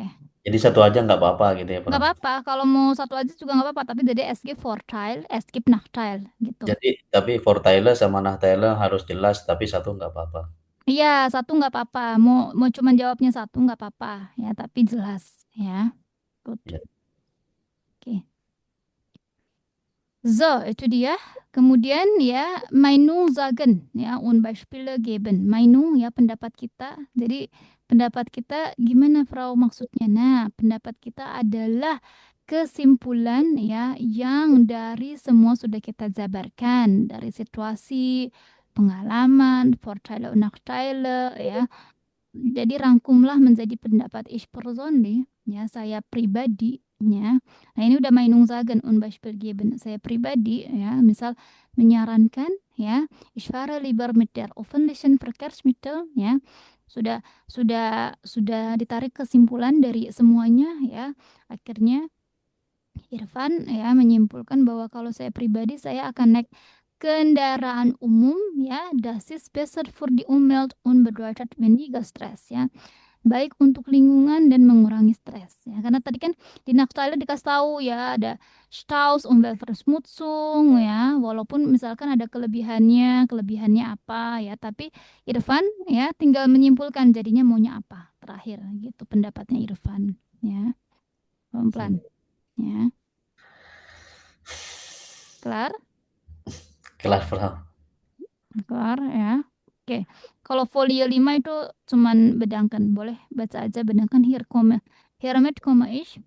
Speaker 1: Jadi satu aja nggak apa-apa gitu ya, Bro.
Speaker 2: Nggak apa-apa, kalau mau satu aja juga nggak apa-apa. Tapi jadi SG Vorteil, SG Nachteil gitu.
Speaker 1: Jadi tapi Vorteile sama Nachteile harus jelas, tapi satu nggak apa-apa.
Speaker 2: Iya, satu nggak apa-apa. Mau cuma jawabnya satu nggak apa-apa. Ya, tapi jelas. Ya, good.
Speaker 1: Ya.
Speaker 2: Oke. So, itu dia. Kemudian ya, Meinung sagen, ya, und Beispiele geben. Meinung ya pendapat kita. Jadi pendapat kita gimana, Frau maksudnya? Nah, pendapat kita adalah kesimpulan ya yang dari semua sudah kita jabarkan dari situasi, pengalaman, Vorteile und Nachteile ya. Jadi rangkumlah menjadi pendapat ich persönlich, ya saya pribadi, ya. Nah ini udah Meinungssagen und Beispiel geben. Saya pribadi, ya, misal menyarankan, ya, ich fahre lieber mit der öffentlichen Verkehrsmittel, ya. Sudah ditarik kesimpulan dari semuanya, ya. Akhirnya Irfan ya menyimpulkan bahwa kalau saya pribadi saya akan naik kendaraan umum ya, das ist besser für die Umwelt und bedeutet weniger Stress ya. Baik untuk lingkungan dan mengurangi stres ya. Karena tadi kan di Nachteile dikasih tahu ya ada Staus, Umweltverschmutzung ya. Walaupun misalkan ada kelebihannya apa ya, tapi Irfan ya tinggal menyimpulkan jadinya maunya apa terakhir gitu pendapatnya Irfan ya.
Speaker 1: Hmm.
Speaker 2: Pelan-pelan ya. Kelar?
Speaker 1: Kelas, Bro.
Speaker 2: Kelar ya. Oke. Kalau folio 5 itu cuman bedangkan. Boleh baca aja bedangkan hiermit, ich.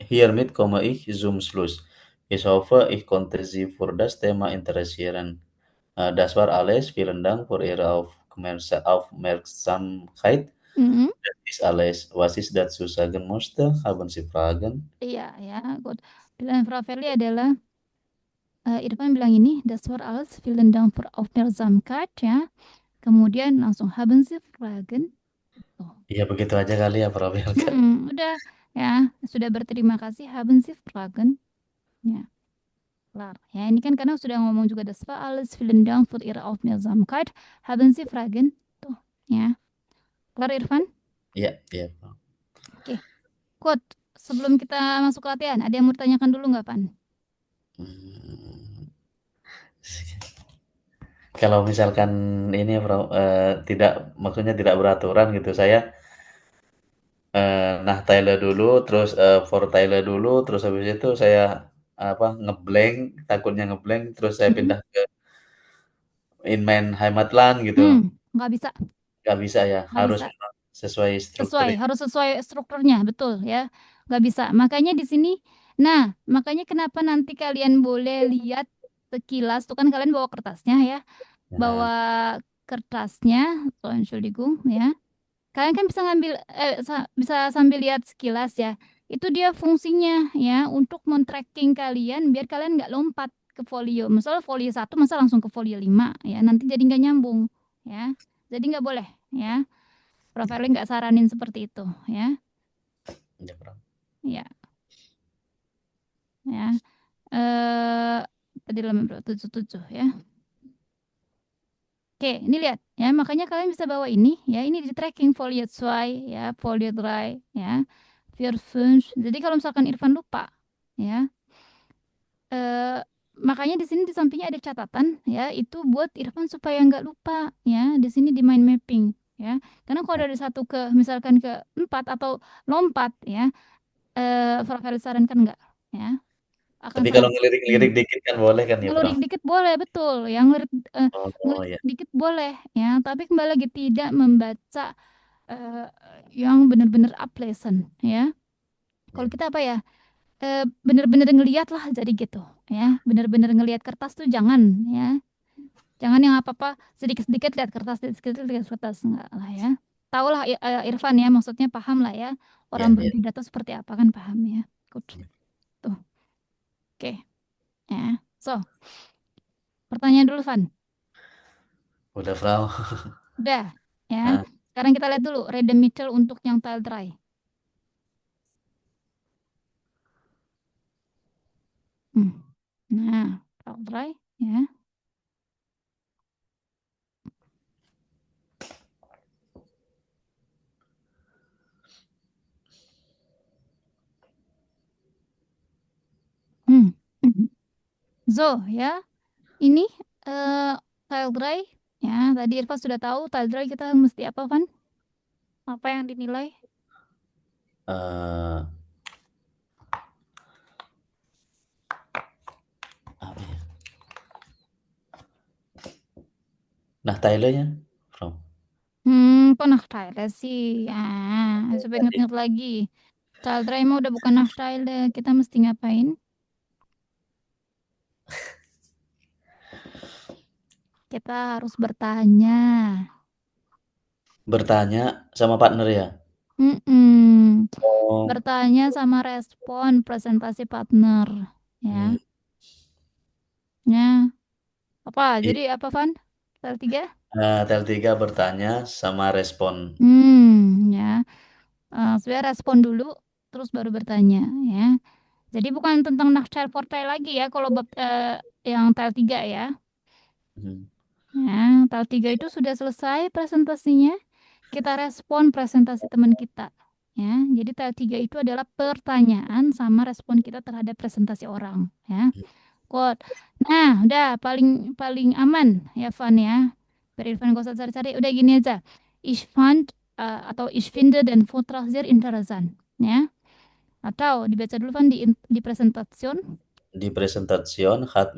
Speaker 1: Hiermit komme ich zum Schluss. Ich hoffe, ich konnte Sie für das Thema interessieren. Das war alles. Vielen Dank für Ihre Aufmerksamkeit.
Speaker 2: Mhm.
Speaker 1: Das ist alles, was ich dazu sagen musste. Haben Sie Fragen?
Speaker 2: Iya ya. Good. Pilihan Frau Verli adalah Irfan bilang ini, das war alles. Vielen Dank für Aufmerksamkeit ya. Kemudian langsung haben Sie Fragen? Oh.
Speaker 1: Iya begitu aja kali ya, Bro Belka.
Speaker 2: Udah ya. Sudah berterima kasih. Haben Sie Fragen? Ya. Klar. Ya, ini kan karena sudah ngomong juga das war alles vielen Dank für Ihre Aufmerksamkeit. Haben Sie Fragen? Tuh, ya. Klar, Irfan?
Speaker 1: Iya, iya, Bro.
Speaker 2: Oke. Kut, sebelum kita masuk ke latihan, ada yang mau ditanyakan dulu nggak, Pan?
Speaker 1: Hmm, kalau misalkan ini ya, Bro, tidak maksudnya tidak beraturan gitu, saya, nah Thailand dulu, terus, for Thailand dulu, terus habis itu saya, apa, takutnya terus saya
Speaker 2: Mm-mm.
Speaker 1: pindah ke main Heimatland gitu.
Speaker 2: Nggak bisa,
Speaker 1: Nggak bisa ya,
Speaker 2: nggak
Speaker 1: harus
Speaker 2: bisa.
Speaker 1: memang sesuai struktur ya?
Speaker 2: Harus sesuai strukturnya, betul ya. Nggak bisa. Makanya di sini, nah, makanya kenapa nanti kalian boleh lihat sekilas, tuh kan kalian bawa kertasnya ya,
Speaker 1: Ya,
Speaker 2: bawa kertasnya, so Entschuldigung ya. Kalian kan bisa ngambil, bisa sambil lihat sekilas ya. Itu dia fungsinya ya, untuk men-tracking kalian biar kalian nggak lompat ke folio. Misal folio satu, masa langsung ke folio 5 ya, nanti jadi nggak nyambung ya. Jadi nggak boleh ya. Profiling nggak saranin seperti itu ya.
Speaker 1: ya, Bro.
Speaker 2: Ya, ya. Eh tadi halaman berapa? 77 ya. Oke, ini lihat ya. Makanya kalian bisa bawa ini ya. Ini di tracking folio 2 ya, folio 3 ya. Vier fünf. Jadi kalau misalkan Irfan lupa ya, eh makanya di sini di sampingnya ada catatan ya. Itu buat Irfan supaya nggak lupa ya. Di sini di mind mapping ya. Karena kalau dari satu ke misalkan ke 4 atau lompat ya, Rafael sarankan nggak ya. Akan
Speaker 1: Tapi kalau
Speaker 2: sangat
Speaker 1: ngelirik-ngelirik
Speaker 2: hmm.
Speaker 1: dikit kan boleh kan ya, Bro?
Speaker 2: Ngelurik dikit boleh, betul. Yang
Speaker 1: Oh,
Speaker 2: ngelirik
Speaker 1: ya.
Speaker 2: dikit boleh, ya. Tapi kembali lagi tidak membaca eh, yang benar-benar up-lesson, ya. Kalau
Speaker 1: Ya.
Speaker 2: kita apa ya, benar-benar ngeliat lah, jadi gitu, ya. Benar-benar ngeliat kertas tuh jangan, ya. Jangan yang apa-apa sedikit-sedikit lihat kertas, sedikit-sedikit lihat kertas, enggak lah ya. Tahu lah Irfan ya, maksudnya paham lah ya.
Speaker 1: Iya,
Speaker 2: Orang
Speaker 1: iya.
Speaker 2: berpidato seperti apa kan paham ya. Good. Tuh, oke, ya. So, pertanyaan dulu, Van.
Speaker 1: Udah, Bro.
Speaker 2: Udah, ya.
Speaker 1: Heeh.
Speaker 2: Sekarang kita lihat dulu Redemitel untuk yang tile dry. Hmm. Nah, tile dry, ya. Hmm. So, ya. Ini eh, tile dry, ya. Tadi Irfa sudah tahu tile dry kita mesti apa, Van? Apa yang dinilai?
Speaker 1: Eh, apa ya? Nah, Thailand-nya, Bro.
Speaker 2: Kok nah tile sih? Coba
Speaker 1: Tadi
Speaker 2: ingat-ingat lagi. Tile dry mah udah bukan nah tile. Kita mesti ngapain? Kita harus bertanya.
Speaker 1: bertanya sama partner ya?
Speaker 2: Mm-mm.
Speaker 1: Oh,
Speaker 2: Bertanya sama respon presentasi partner.
Speaker 1: hmm,
Speaker 2: Ya. Ya. Apa?
Speaker 1: i
Speaker 2: Jadi apa, Van? Tel 3?
Speaker 1: tel 3 bertanya sama respon.
Speaker 2: Ya. Sebenarnya respon dulu, terus baru bertanya, ya. Jadi bukan tentang Nakchai Portai lagi ya, kalau bab yang tel 3 ya.
Speaker 1: Mhm,
Speaker 2: Ya, tel 3 itu sudah selesai presentasinya, kita respon presentasi teman kita. Ya, jadi tel 3 itu adalah pertanyaan sama respon kita terhadap presentasi orang, ya.
Speaker 1: mhm.
Speaker 2: Quote. Nah, udah paling paling aman ya Van ya. Biar Irfan gak usah cari-cari. Udah gini aja. Ich fand atau ich finde den Vortrag sehr interessant. Ya. Atau dibaca dulu Van di presentation.
Speaker 1: Die Präsentation hat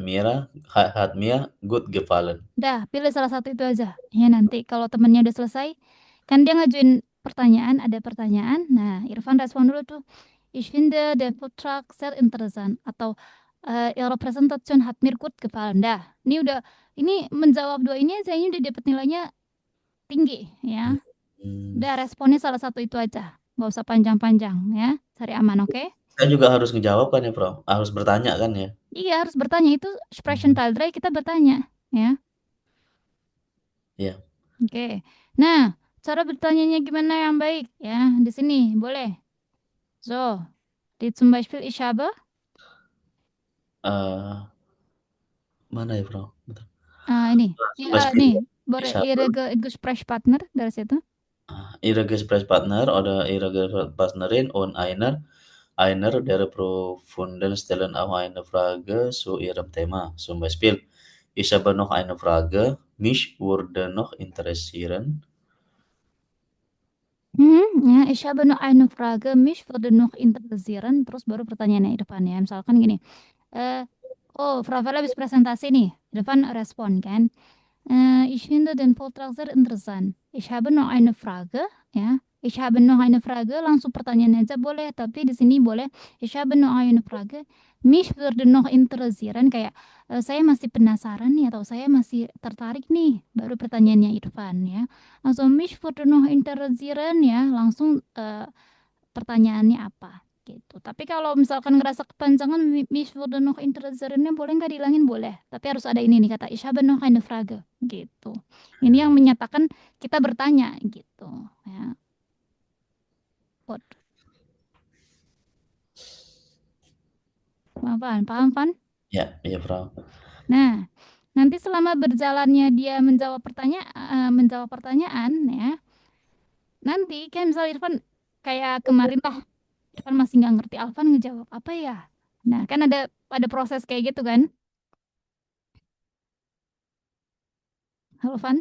Speaker 1: mir gut gefallen.
Speaker 2: Udah, pilih salah satu itu aja. Ya nanti kalau temennya udah selesai, kan dia ngajuin pertanyaan, ada pertanyaan. Nah, Irfan respon dulu tuh. Ich finde den Vortrag sehr interessant. Atau Ihre Präsentation hat mir gut gefallen. Dah, ini menjawab dua ini aja, ini udah dapat nilainya tinggi ya.
Speaker 1: Hmm.
Speaker 2: Udah responnya salah satu itu aja. Nggak usah panjang-panjang ya. Cari aman, oke?
Speaker 1: Saya juga harus ngejawab kan ya, Bro? Harus bertanya kan ya?
Speaker 2: Iya, harus bertanya. Itu expression
Speaker 1: Mhm.
Speaker 2: tile dry kita bertanya ya.
Speaker 1: Iya.
Speaker 2: Oke. Nah, cara bertanyanya gimana yang baik ya? Di sini boleh. So, die zum Beispiel ich habe.
Speaker 1: Eee, Mana ya, Bro? Bentar.
Speaker 2: Ini.
Speaker 1: Zum Beispiel,
Speaker 2: Nih,
Speaker 1: ich
Speaker 2: boleh
Speaker 1: habe
Speaker 2: Partner dari situ.
Speaker 1: Ihre Gesprächspartner oder Ihre Gesprächspartnerin und einer der Profunden stellen auch eine Frage zu Ihrem Thema. Zum Beispiel, ich habe noch eine Frage, mich würde noch interessieren.
Speaker 2: Ya, ich habe noch eine Frage, mich würde noch interessieren. Terus baru pertanyaannya di depan ya. Misalkan gini, eh, oh, Frau Vella habis presentasi nih. Di depan respon kan. Ich finde den Vortrag sehr interessant. Ich habe noch eine Frage, ya. Ich habe noch eine Frage, langsung pertanyaan aja boleh, tapi di sini boleh ich habe noch eine Frage. Mich würde noch interessieren kayak saya masih penasaran nih atau saya masih tertarik nih, baru pertanyaannya Irfan ya. Langsung mich würde noch interessieren ya, langsung pertanyaannya apa gitu. Tapi kalau misalkan ngerasa kepanjangan mich würde noch interessieren-nya boleh nggak dihilangin? Boleh. Tapi harus ada ini nih kata ich habe noch eine Frage gitu. Ini yang menyatakan kita bertanya gitu ya. What? Paham, paham, Van?
Speaker 1: Ja, iya, Frau.
Speaker 2: Nah, nanti selama berjalannya dia menjawab pertanyaan ya, nanti kan misal Irfan kayak kemarin lah, Irfan masih nggak ngerti Alvan ngejawab apa ya. Nah, kan ada proses kayak gitu kan? Halo, Van?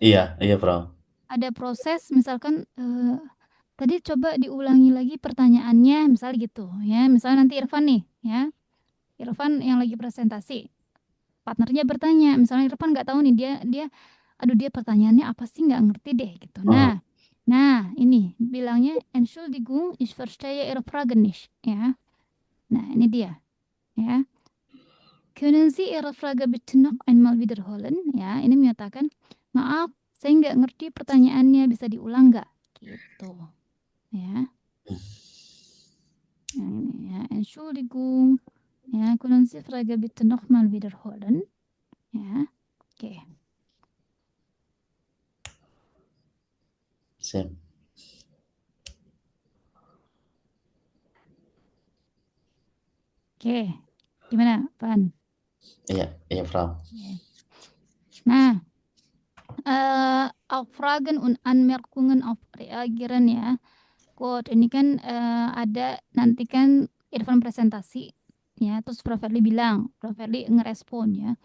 Speaker 1: Iya, iya, Frau.
Speaker 2: Ada proses misalkan tadi coba diulangi lagi pertanyaannya misal gitu ya. Misalnya nanti Irfan nih ya. Irfan yang lagi presentasi. Partnernya bertanya, misalnya Irfan nggak tahu nih dia dia aduh dia pertanyaannya apa sih nggak ngerti deh gitu.
Speaker 1: Mhm.
Speaker 2: Nah ini bilangnya Entschuldigung, ich verstehe Ihre Frage nicht ya. Nah ini dia ya. Können Sie Ihre Frage bitte noch einmal wiederholen? Ya, ini menyatakan maaf, saya nggak ngerti pertanyaannya, bisa diulang nggak? Gitu ya. Nah, ini ya, Entschuldigung. Ja, können Sie Frage bitte nochmal wiederholen? Ja, oke.
Speaker 1: Sip.
Speaker 2: Oke. Gimana, Pan?
Speaker 1: Iya, iya, Frau.
Speaker 2: Oke. Nah, auf Fragen und Anmerkungen auf reagieren ya. Quote, ini kan ada nanti kan Irfan presentasi ya, terus Prof. Verli bilang, Prof. Verli ngerespon ya.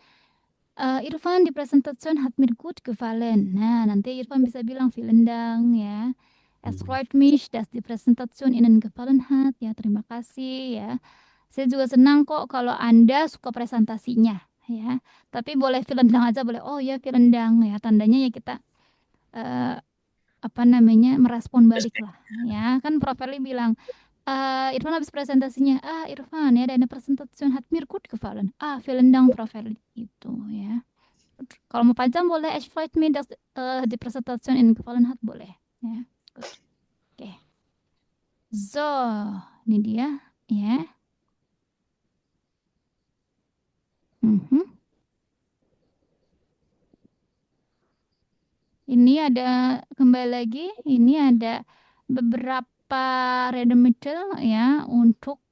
Speaker 2: Irfan, die Präsentation hat mir gut gefallen. Nah, nanti Irfan bisa bilang vielen Dank ya. Es
Speaker 1: Mhm.
Speaker 2: freut mich, dass die Präsentation Ihnen gefallen hat. Ya, terima kasih ya. Saya juga senang kok kalau Anda suka presentasinya ya. Tapi boleh vielen Dank aja boleh. Oh ya, vielen Dank ya. Tandanya ya kita eh, apa namanya merespon balik lah ya. Kan Prof. Verli bilang Irfan habis presentasinya, Irfan ya, deine Präsentation hat mir gut gefallen. Vielen Dank Prof. Verli gitu ya. Kalau mau panjang boleh es freut mich, dass die Präsentation Ihnen gefallen hat, boleh. Ya, gut. Oke. So, ini dia ya. Mhm. Ini ada kembali lagi, ini ada beberapa remedial ya untuk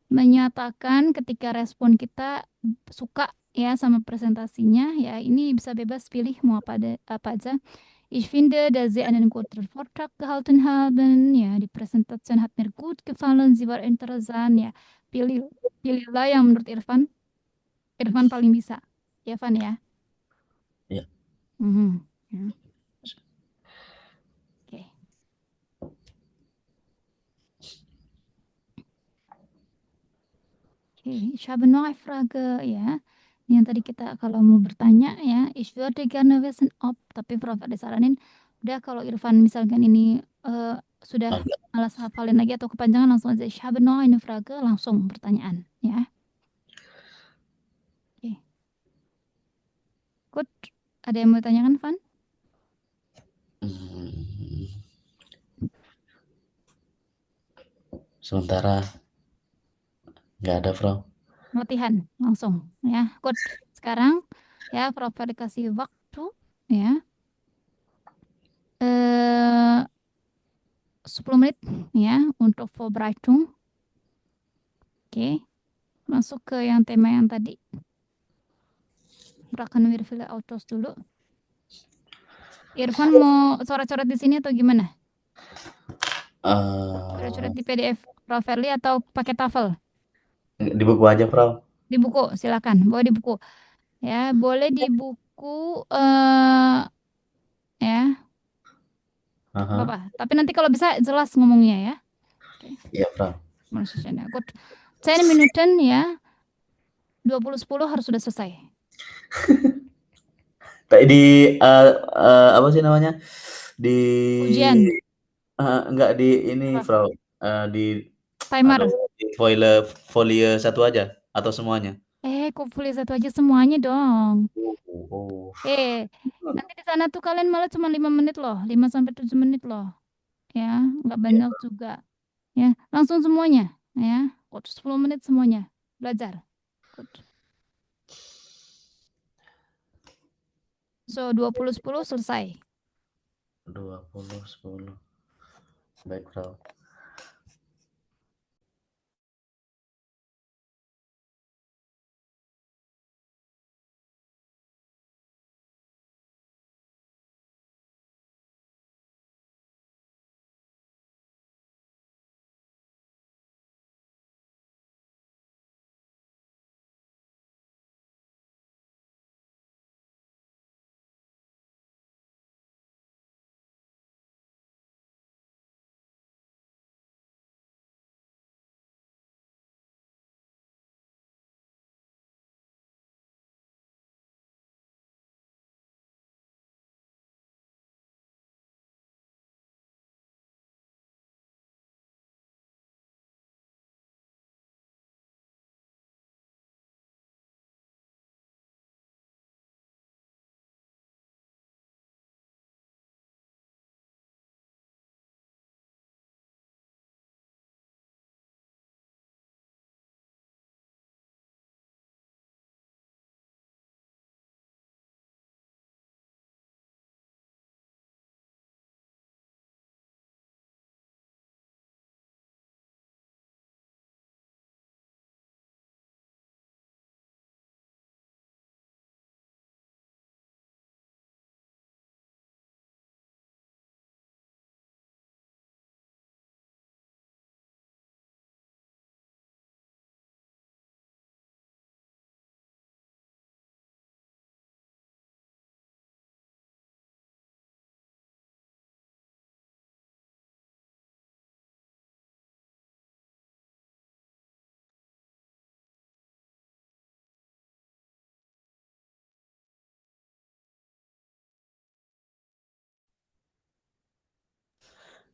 Speaker 2: menyatakan ketika respon kita suka ya sama presentasinya ya. Ini bisa bebas pilih mau apa aja. Ich finde, dass Sie einen guten Vortrag gehalten haben. Ja, die Präsentation hat mir gut gefallen. Sie war interessant. Ya, pilihlah yang menurut Irfan. Irfan paling bisa. Irfan ya.
Speaker 1: Iya.
Speaker 2: Mhm. Ya, oke. Oke, ich habe noch eine Frage ya. Yang tadi kita kalau mau bertanya ya, ich würde gerne wissen ob, tapi Prof disaranin udah kalau Irfan misalkan ini sudah
Speaker 1: Agak.
Speaker 2: malas hafalin lagi atau kepanjangan langsung aja ich habe noch eine Frage langsung pertanyaan ya. Oke. Good. Ada yang mau tanyakan, Van?
Speaker 1: Hmm, sementara nggak ada, Frau.
Speaker 2: Latihan langsung ya. Good. Sekarang ya Prof dikasih waktu ya. 10 menit ya untuk Vorbereitung. Oke. Masuk ke yang tema yang tadi. Rakan Wirfile Autos dulu. Irfan mau coret-coret di sini atau gimana? Coret-coret
Speaker 1: Eh,
Speaker 2: di PDF Proverly atau pakai tafel?
Speaker 1: di buku aja, Bro.
Speaker 2: Di buku, silakan. Bawa di buku. Ya, boleh di buku ya,
Speaker 1: Aha.
Speaker 2: Bapak. Tapi nanti kalau bisa jelas ngomongnya ya. Oke,
Speaker 1: Iya, Bro.
Speaker 2: manusianya. Good. 10 Minuten ya. 20.10 harus sudah selesai.
Speaker 1: Kayak di apa sih namanya? Di
Speaker 2: Ujian,
Speaker 1: enggak di ini,
Speaker 2: apa?
Speaker 1: Bro. Di aduh,
Speaker 2: Timer.
Speaker 1: di folie satu aja atau semuanya?
Speaker 2: Kok boleh satu aja semuanya dong.
Speaker 1: Oh.
Speaker 2: Eh, nanti di sana tuh kalian malah cuma 5 menit loh, 5 sampai 7 menit loh. Ya, nggak banyak
Speaker 1: Iya.
Speaker 2: juga. Ya, langsung semuanya. Ya, kok 10 menit semuanya. Belajar. Good. So, 20.10 selesai.
Speaker 1: 20, 10. Baik, Bro.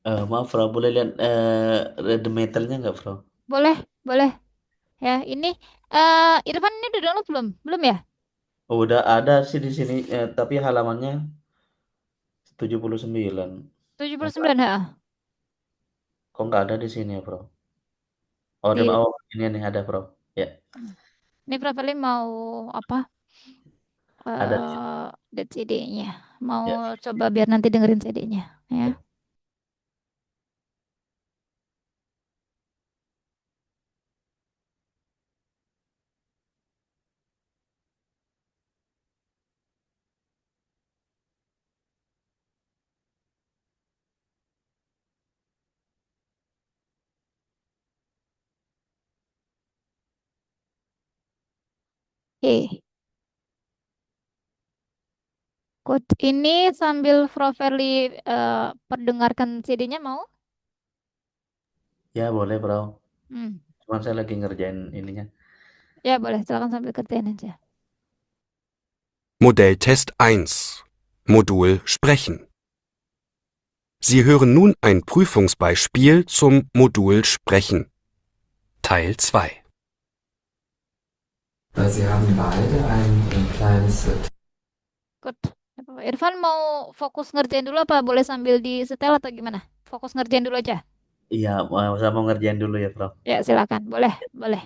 Speaker 1: Maaf, Bro, boleh lihat red metalnya nggak, Bro?
Speaker 2: Boleh, boleh. Ya, ini Irfan ini udah download belum? Belum ya?
Speaker 1: Oh, udah ada sih di sini, tapi halamannya 79. Kok nggak
Speaker 2: 79 ha.
Speaker 1: kok nggak ada di sini ya, Bro? Oh,
Speaker 2: Di
Speaker 1: ini nih ada, Bro. Ya,
Speaker 2: ini Proverly mau apa?
Speaker 1: ada di sini.
Speaker 2: Lihat CD-nya. Mau
Speaker 1: Ya,
Speaker 2: coba biar nanti dengerin CD-nya, ya.
Speaker 1: ya.
Speaker 2: Oke. Good. Ini sambil Proverly perdengarkan CD-nya mau?
Speaker 1: Ya, boleh, Bro.
Speaker 2: Hmm.
Speaker 1: Cuman saya lagi ngerjain ininya.
Speaker 2: Ya boleh, silakan sambil kerjain aja.
Speaker 3: Modelltest 1. Modul Sprechen. Sie hören nun ein Prüfungsbeispiel zum Modul Sprechen. Teil 2.
Speaker 4: Sie haben beide ein kleines
Speaker 2: Good. Irfan mau fokus ngerjain dulu apa boleh sambil di setel atau gimana? Fokus ngerjain dulu aja.
Speaker 1: Iya, saya mau ngerjain dulu ya, Bro.
Speaker 2: Ya silakan, boleh, boleh.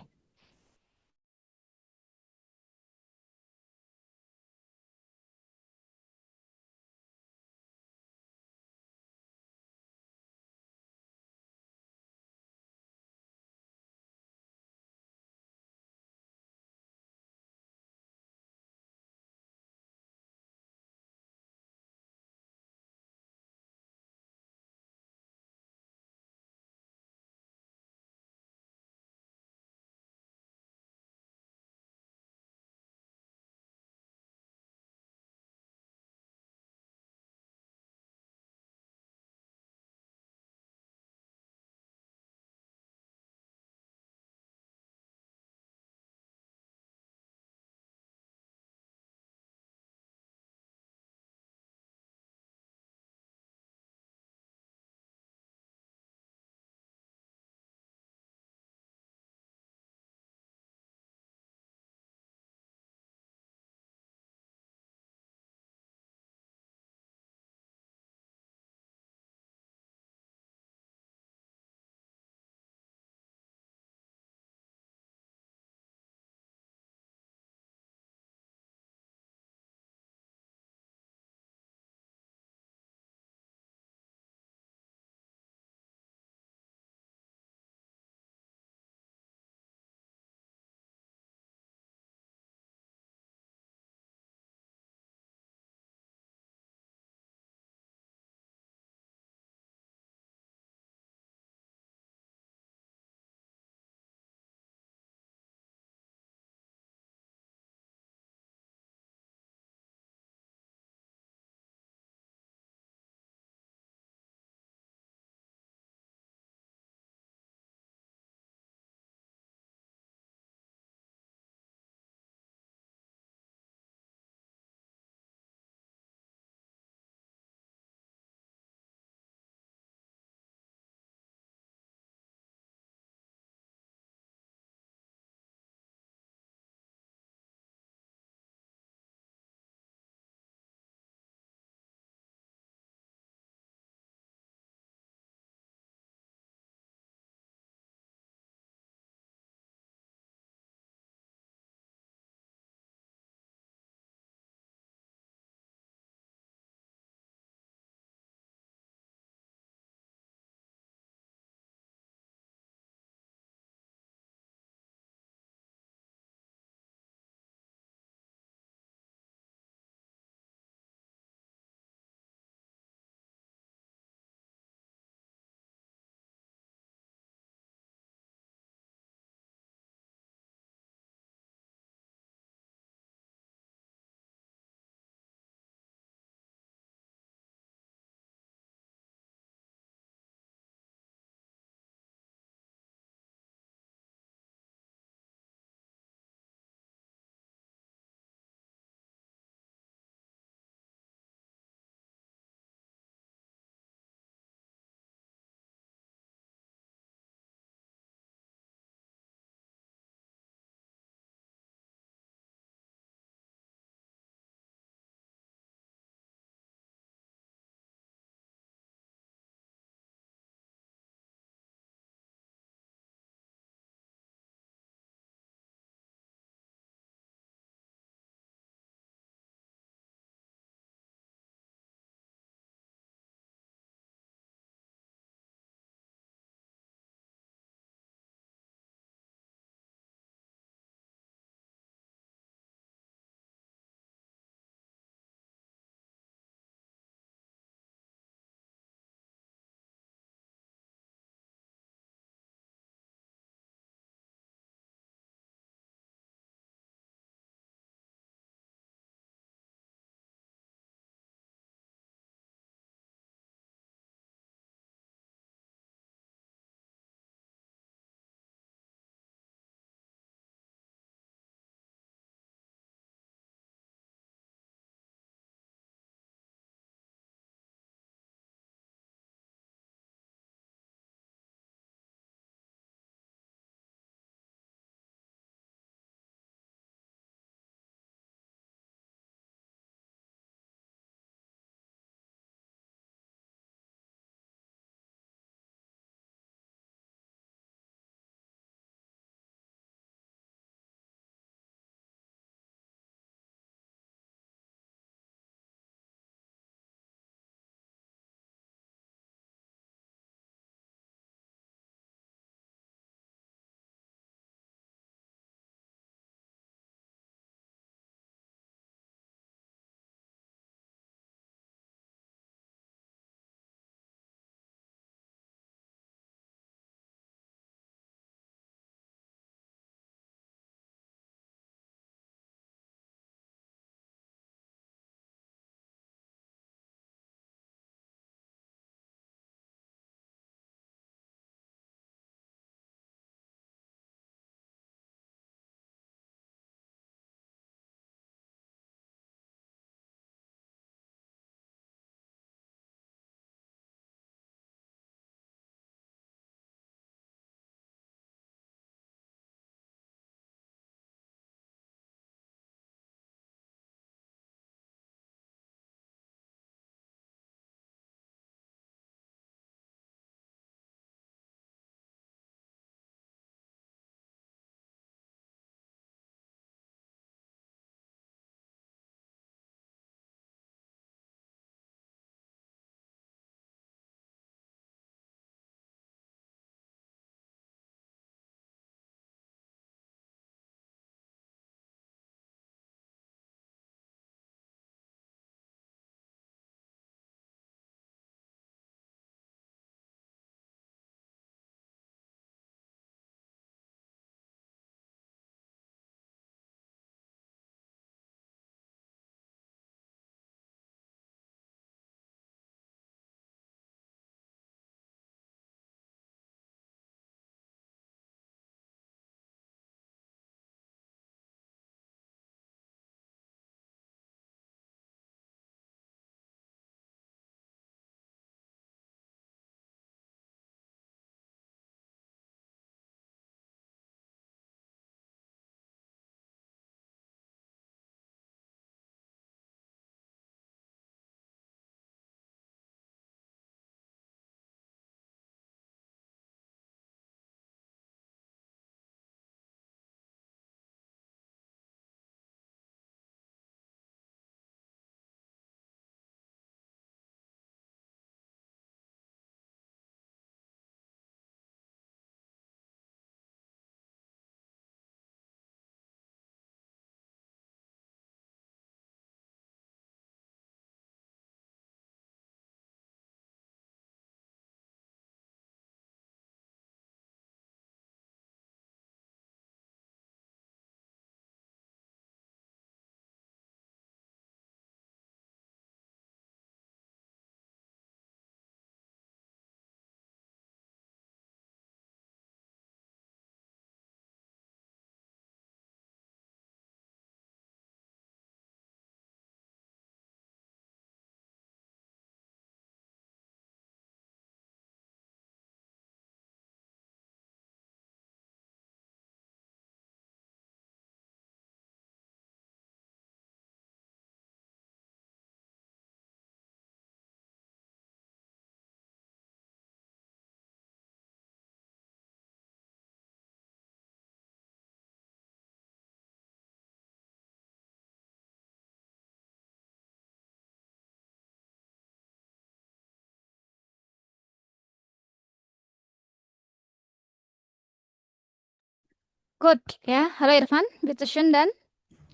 Speaker 2: Good, ya. Halo Irfan, bitte schön dan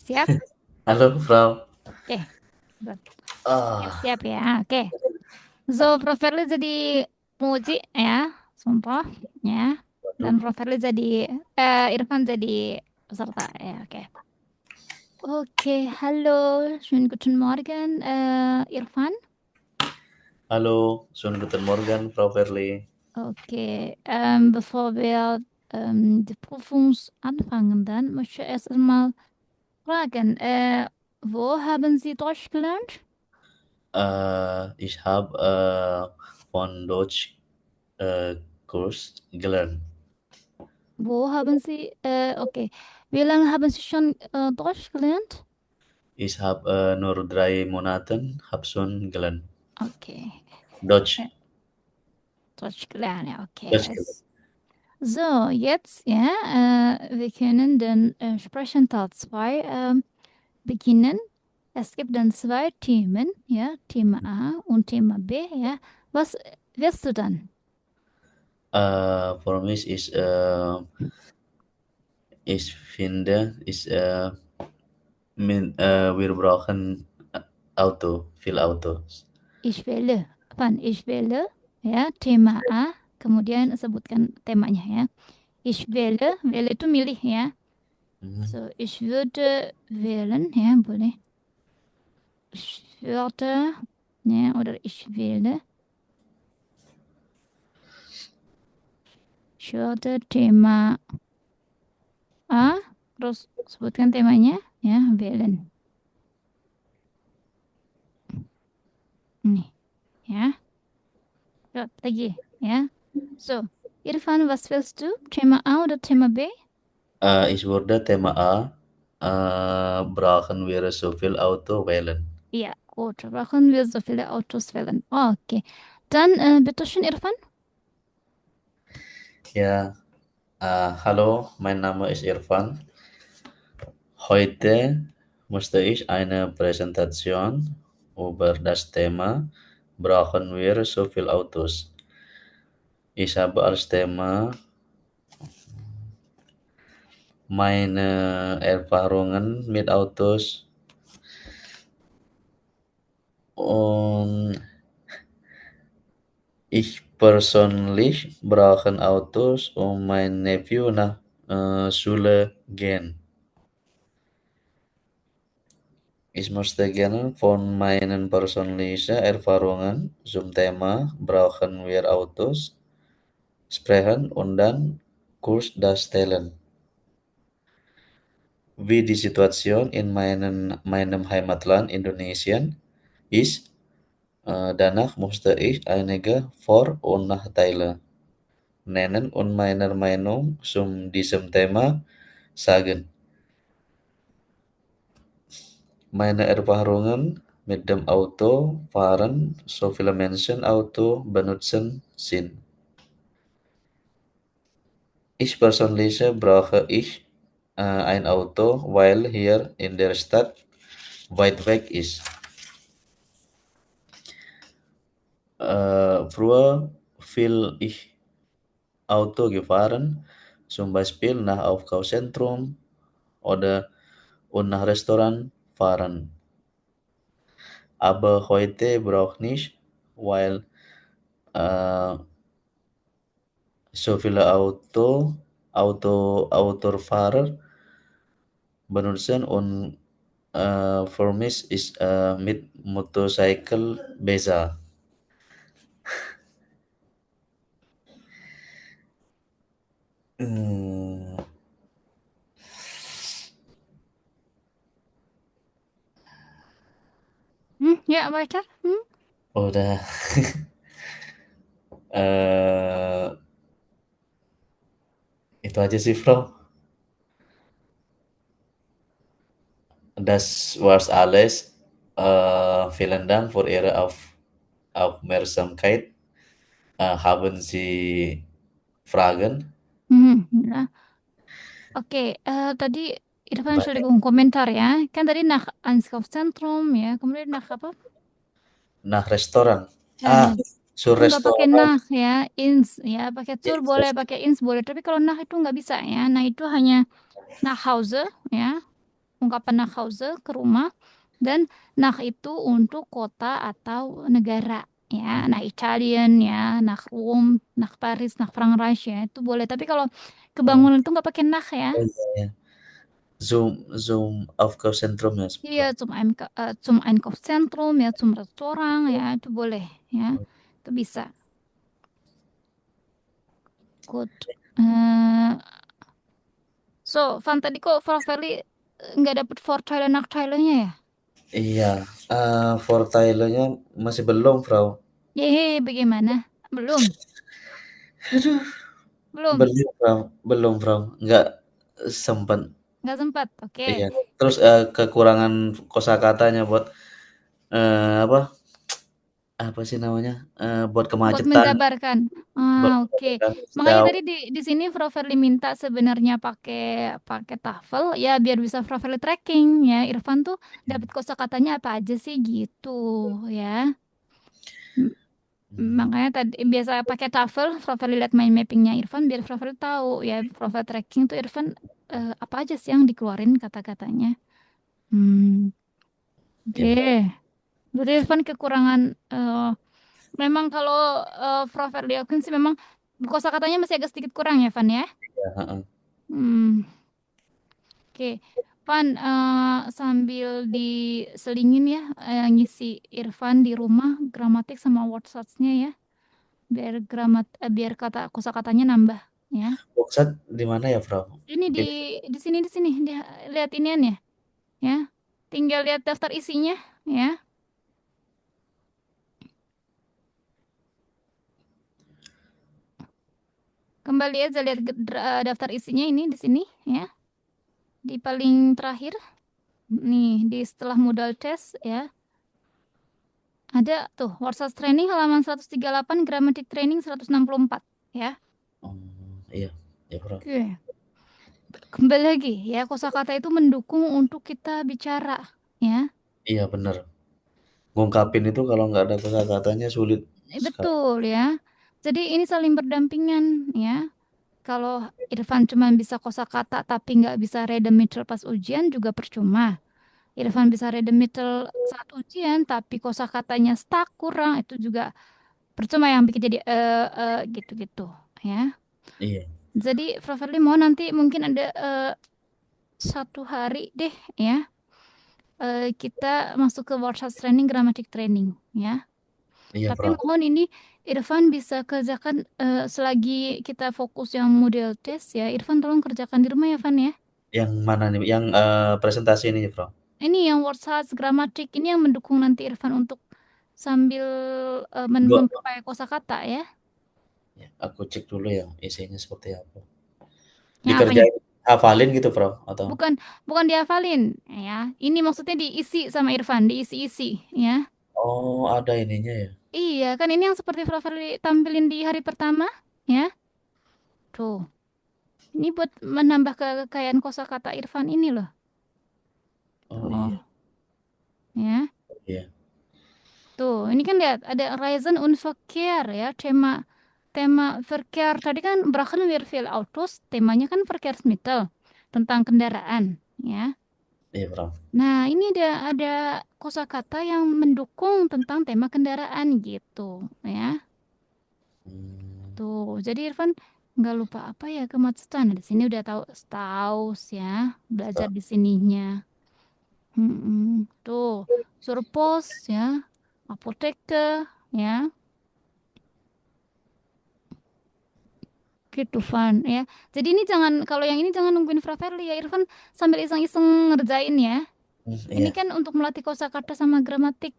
Speaker 2: siap?
Speaker 1: Halo, Frau.
Speaker 2: Oke, good.
Speaker 1: Ah,
Speaker 2: Siap ya. Oke. So, Prof. Verly jadi penguji ya, sumpah ya. Dan
Speaker 1: waduh.
Speaker 2: Prof. Verly jadi Irfan jadi peserta ya. Oke. Oke, halo. Schönen guten Morgen, Irfan.
Speaker 1: Halo, schönen guten Morgen, Frau Verli.
Speaker 2: Okay, bevor wir die Prüfung anfangen, dann möchte ich erst einmal fragen, wo haben Sie Deutsch gelernt?
Speaker 1: Ich habe von Deutsch Kurs gelernt.
Speaker 2: Wo haben Sie, okay, wie lange haben Sie schon Deutsch gelernt?
Speaker 1: Ich habe nur 3 Monate hab schon gelernt.
Speaker 2: Okay,
Speaker 1: Deutsch.
Speaker 2: Deutsch gelernt, ja, okay.
Speaker 1: Deutsch gelernt.
Speaker 2: So, jetzt, ja, wir können den Sprechenteil 2 beginnen. Es gibt dann 2 Themen, ja, Thema A und Thema B, ja. Was wirst du dann?
Speaker 1: Für mich ist, ich finde, wir brauchen viel Autos.
Speaker 2: Ich wähle. Apaan? Ich wähle, ya, Thema A, kemudian sebutkan temanya, ya. Ich wähle, wähle itu milih, ya.
Speaker 1: Mhm.
Speaker 2: So, ich würde wählen, ya, boleh. Ich würde, ya, oder ich wähle. Ich würde Thema A, terus sebutkan temanya, ya, wählen. Nih, ya. Gut, lagi, ya. So, Irfan, was willst du? Thema A oder Thema B?
Speaker 1: Ich würde Thema A, brauchen wir so viel Auto wählen.
Speaker 2: Ja, gut. Brauchen wir so viele Autos wählen? Okay. Dann, bitte schön, Irfan.
Speaker 1: Ja, hallo, mein Name ist Irfan. Heute musste ich eine Präsentation über das Thema Brauchen wir so viel Autos? Ich habe als Thema meine Erfahrungen mit Autos und ich persönlich brauche Autos, um mein Nephew nach Schule gehen. Ich möchte gerne von meinen persönlichen Erfahrungen zum Thema Brauchen wir Autos sprechen und dann kurz darstellen, wie die Situation in meinem Heimatland Indonesien ist. Danach musste ich einige Vor- und Nachteile nennen und meine Meinung zu diesem Thema sagen. Meine Erfahrungen mit dem Autofahren, so viele Menschen Auto benutzen, sind. Ich persönlich brauche ein Auto, weil hier in der Stadt weit weg ist. Früher viel ich Auto gefahren, zum Beispiel nach Aufkaufzentrum oder und nach Restaurant fahren. Aber heute brauche nicht, weil äh, so viele Autofahrer benutzen und für mich ist mit Motorcycle besser. Hmm,
Speaker 2: Ya, weiter.
Speaker 1: udah. Eh, itu aja sih, Bro. Das war's alles. Vielen Dank für Ihre Aufmerksamkeit. Haben Sie Fragen?
Speaker 2: Ya. Oke, tadi Irfan sudah
Speaker 1: Banyak.
Speaker 2: komentar ya. Kan tadi nach Einkaufszentrum ya, kemudian nach apa?
Speaker 1: Nah, restoran.
Speaker 2: Eh,
Speaker 1: Sur
Speaker 2: Itu nggak pakai
Speaker 1: restoran.
Speaker 2: nah ya, ins ya, pakai zur
Speaker 1: Yes,
Speaker 2: boleh,
Speaker 1: yes.
Speaker 2: pakai ins boleh, tapi kalau nah itu nggak bisa ya. Nah itu hanya nach Hause ya, ungkapan nach Hause ke rumah, dan nach itu untuk kota atau negara ya, nah Italian ya, nach Rom, nach Paris, nach Frankreich ya, itu boleh. Tapi kalau ke
Speaker 1: Oh,
Speaker 2: bangunan itu nggak pakai nach ya.
Speaker 1: oh iya ya. Zum Aufkaufszentrum ya,
Speaker 2: Iya,
Speaker 1: Bro.
Speaker 2: zum Einkaufszentrum ya, zum Restoran ya, itu boleh ya, itu bisa. Good. So, Van tadi kok Frau Feli nggak dapet Vorteile Nachteile-nya ya?
Speaker 1: Iya, Vorteilenya masih belum, Frau.
Speaker 2: Yeay, bagaimana? Belum,
Speaker 1: Aduh,
Speaker 2: belum,
Speaker 1: belum, Frau. Belum, Frau. Nggak sempat.
Speaker 2: nggak sempat. Oke,
Speaker 1: Iya. Terus kekurangan kosakatanya buat apa? Apa sih namanya? Buat
Speaker 2: buat
Speaker 1: kemacetan,
Speaker 2: menjabarkan.
Speaker 1: buat
Speaker 2: Oke.
Speaker 1: kemacetan
Speaker 2: Makanya
Speaker 1: sejauh.
Speaker 2: tadi di sini Frau Feli minta sebenarnya pakai pakai TOEFL ya biar bisa Frau Feli tracking ya. Irfan tuh dapat kosakatanya apa aja sih gitu ya.
Speaker 1: Hmm,
Speaker 2: Makanya tadi biasa pakai TOEFL, Profile lihat mind mappingnya Irfan biar Profile tahu ya profile tracking tuh Irfan apa aja sih yang dikeluarin kata-katanya. Hmm, oke.
Speaker 1: iya,
Speaker 2: Jadi Irfan kekurangan memang kalau profile diakuin sih memang kosakatanya masih agak sedikit kurang ya Van ya.
Speaker 1: iya, heeh.
Speaker 2: Hmm, oke. Van sambil diselingin ya ngisi Irfan di rumah gramatik sama wordsatz-nya ya. Biar kata kosakatanya nambah ya.
Speaker 1: Pusat di mana ya, Frau?
Speaker 2: Ini
Speaker 1: Di
Speaker 2: di sini lihat inian ya, ya. Tinggal lihat daftar isinya ya. Kembali aja lihat daftar isinya ini di sini ya. Di paling terakhir nih di setelah modal test ya. Ada tuh Warsaw Training halaman 138, Grammatic Training 164 ya.
Speaker 1: oh, iya, iya, Frau.
Speaker 2: Oke. Kembali lagi ya, kosakata itu mendukung untuk kita bicara ya.
Speaker 1: Iya, bener. Ngungkapin itu kalau nggak ada kosakatanya sulit sekali.
Speaker 2: Betul ya. Jadi ini saling berdampingan ya. Kalau Irfan cuma bisa kosakata tapi nggak bisa redemittel pas ujian juga percuma. Irfan bisa redemittel saat ujian tapi kosakatanya stuck kurang itu juga percuma yang bikin jadi gitu-gitu ya.
Speaker 1: Iya,
Speaker 2: Jadi Prof. Fadli mau nanti mungkin ada satu hari deh ya kita masuk ke workshop training, grammatic training ya.
Speaker 1: iya,
Speaker 2: Tapi
Speaker 1: Frau.
Speaker 2: mohon ini Irfan bisa kerjakan selagi kita fokus yang model test ya. Irfan tolong kerjakan di rumah ya, Van ya.
Speaker 1: Yang mana nih? Yang presentasi ini, Frau?
Speaker 2: Ini yang words gramatik ini yang mendukung nanti Irfan untuk sambil
Speaker 1: Dua.
Speaker 2: memperkaya kosakata ya.
Speaker 1: Ya, aku cek dulu ya isinya seperti apa.
Speaker 2: Yang apanya?
Speaker 1: Dikerjain hafalin gitu, Frau? Atau?
Speaker 2: Bukan bukan dihafalin ya. Ini maksudnya diisi sama Irfan, diisi-isi ya.
Speaker 1: Oh, ada ininya ya?
Speaker 2: Iya, kan ini yang seperti Flavor tampilin di hari pertama ya. Tuh. Ini buat menambah kekayaan kosakata Irfan ini loh.
Speaker 1: Oh,
Speaker 2: Tuh,
Speaker 1: iya.
Speaker 2: ya.
Speaker 1: Iya.
Speaker 2: Tuh, ini kan lihat ada Reisen und Verkehr ya, tema tema Verkehr. Tadi kan Brachen wir viel Autos, temanya kan Verkehrsmittel, tentang kendaraan, ya.
Speaker 1: Iya, Frau.
Speaker 2: Nah, ini ada kosakata yang mendukung tentang tema kendaraan gitu, ya.
Speaker 1: Hmm,
Speaker 2: Tuh, jadi Irfan nggak lupa apa ya kemacetan. Di sini udah tahu Staus ya, belajar
Speaker 1: Frau.
Speaker 2: di sininya. Tuh, Surpos ya, Apotheke ya. Gitu Van ya. Jadi ini jangan kalau yang ini jangan nungguin Fraverli ya Irfan sambil iseng-iseng ngerjain ya. Ini
Speaker 1: Iya.
Speaker 2: kan untuk melatih kosakata sama gramatik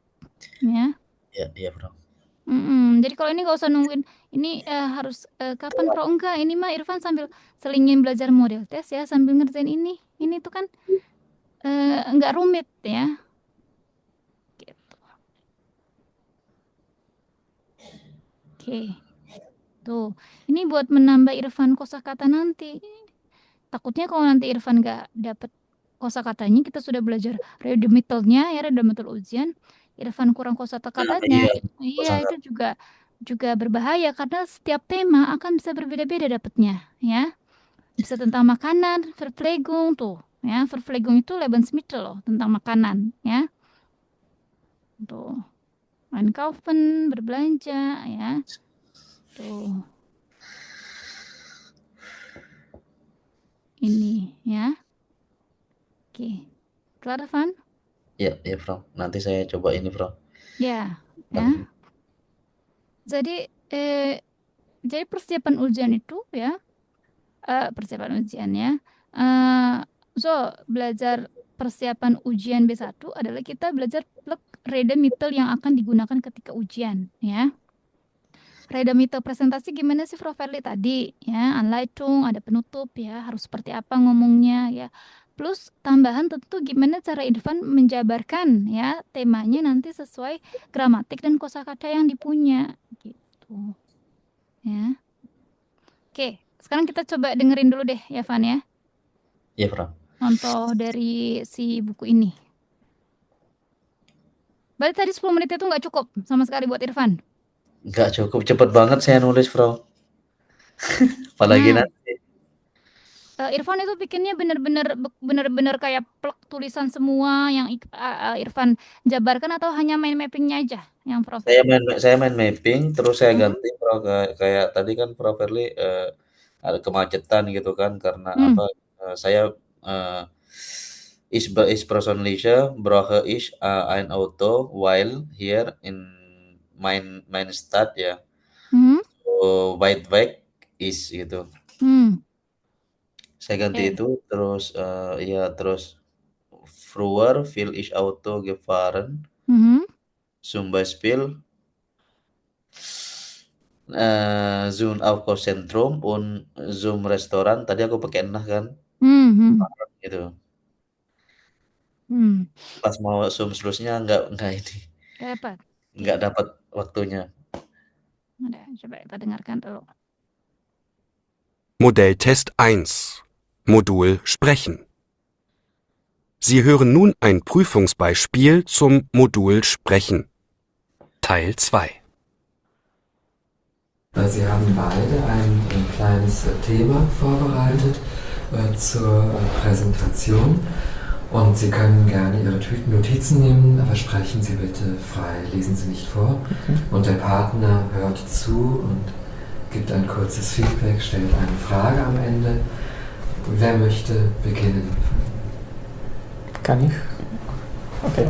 Speaker 2: ya.
Speaker 1: Iya, iya, Frau.
Speaker 2: Jadi kalau ini nggak usah nungguin ini harus kapan pro enggak ini mah Irfan sambil selingin belajar model test ya sambil ngerjain ini. Ini tuh kan nggak rumit ya. Gitu. Oke. Tuh. Ini buat menambah Irfan kosakata nanti. Takutnya kalau nanti Irfan nggak dapet kosakatanya, kita sudah belajar redemittelnya ya, redemittel ujian. Irfan kurang
Speaker 1: Nah,
Speaker 2: kosakatanya,
Speaker 1: iya,
Speaker 2: iya itu
Speaker 1: kosakata.
Speaker 2: juga juga berbahaya karena setiap tema akan bisa berbeda-beda dapatnya, ya. Bisa tentang makanan, Verpflegung tuh, ya. Verpflegung itu Lebensmittel loh, tentang makanan, ya. Tuh. Einkaufen, berbelanja, ya. Tuh. Ini, ya. Oke. Klar, Van?
Speaker 1: Ya, Frau. Nanti saya coba ini, Frau.
Speaker 2: Ya, ya.
Speaker 1: Lagi.
Speaker 2: Jadi persiapan ujian itu ya, persiapan ujiannya. So belajar persiapan ujian B1 adalah kita belajar plek Rede-Mittel yang akan digunakan ketika ujian, ya. Rede-Mittel presentasi gimana sih Prof. Verli tadi, ya, Anleitung, ada penutup, ya, harus seperti apa ngomongnya, ya. Plus tambahan tentu gimana cara Irfan menjabarkan, ya, temanya nanti sesuai gramatik dan kosakata yang dipunya, gitu, ya. Oke, sekarang kita coba dengerin dulu deh ya, Van, ya.
Speaker 1: Iya, Frau.
Speaker 2: Contoh dari si buku ini. Berarti tadi 10 menit itu nggak cukup sama sekali buat Irfan.
Speaker 1: Nggak cukup, cepet banget saya nulis, Frau. Apalagi
Speaker 2: Nah,
Speaker 1: nanti.
Speaker 2: Irfan itu bikinnya bener-bener kayak plek tulisan semua yang Irfan jabarkan atau hanya main mappingnya aja yang Prof.
Speaker 1: Saya main mapping, terus saya
Speaker 2: Hmm.
Speaker 1: ganti, Frau, kayak tadi kan Prof. Verli ada kemacetan gitu kan karena
Speaker 2: Hmm.
Speaker 1: saya ich persönliche brauche ich ein Auto while here in mein Stadt ya. So, weit weg ist gitu. Saya ganti itu terus ya terus früher will ich Auto gefahren. Zum Beispiel zum Einkaufszentrum und zum Restoran. Tadi aku pakai nah kan. Gitu. Pas mau zoom selusnya nggak ini. Nggak dapat waktunya.
Speaker 2: Coba kita dengarkan dulu.
Speaker 3: Modelltest 1. Modul Sprechen. Sie hören nun ein Prüfungsbeispiel zum Modul Sprechen. Teil 2.
Speaker 4: Sie haben beide ein kleines Thema vorbereitet zur Präsentation und Sie können gerne Ihre Notizen nehmen, aber sprechen Sie bitte frei, lesen Sie nicht vor. Und der Partner hört zu und gibt ein kurzes Feedback, stellt eine Frage am Ende. Wer möchte beginnen?
Speaker 5: Kann ich? Okay.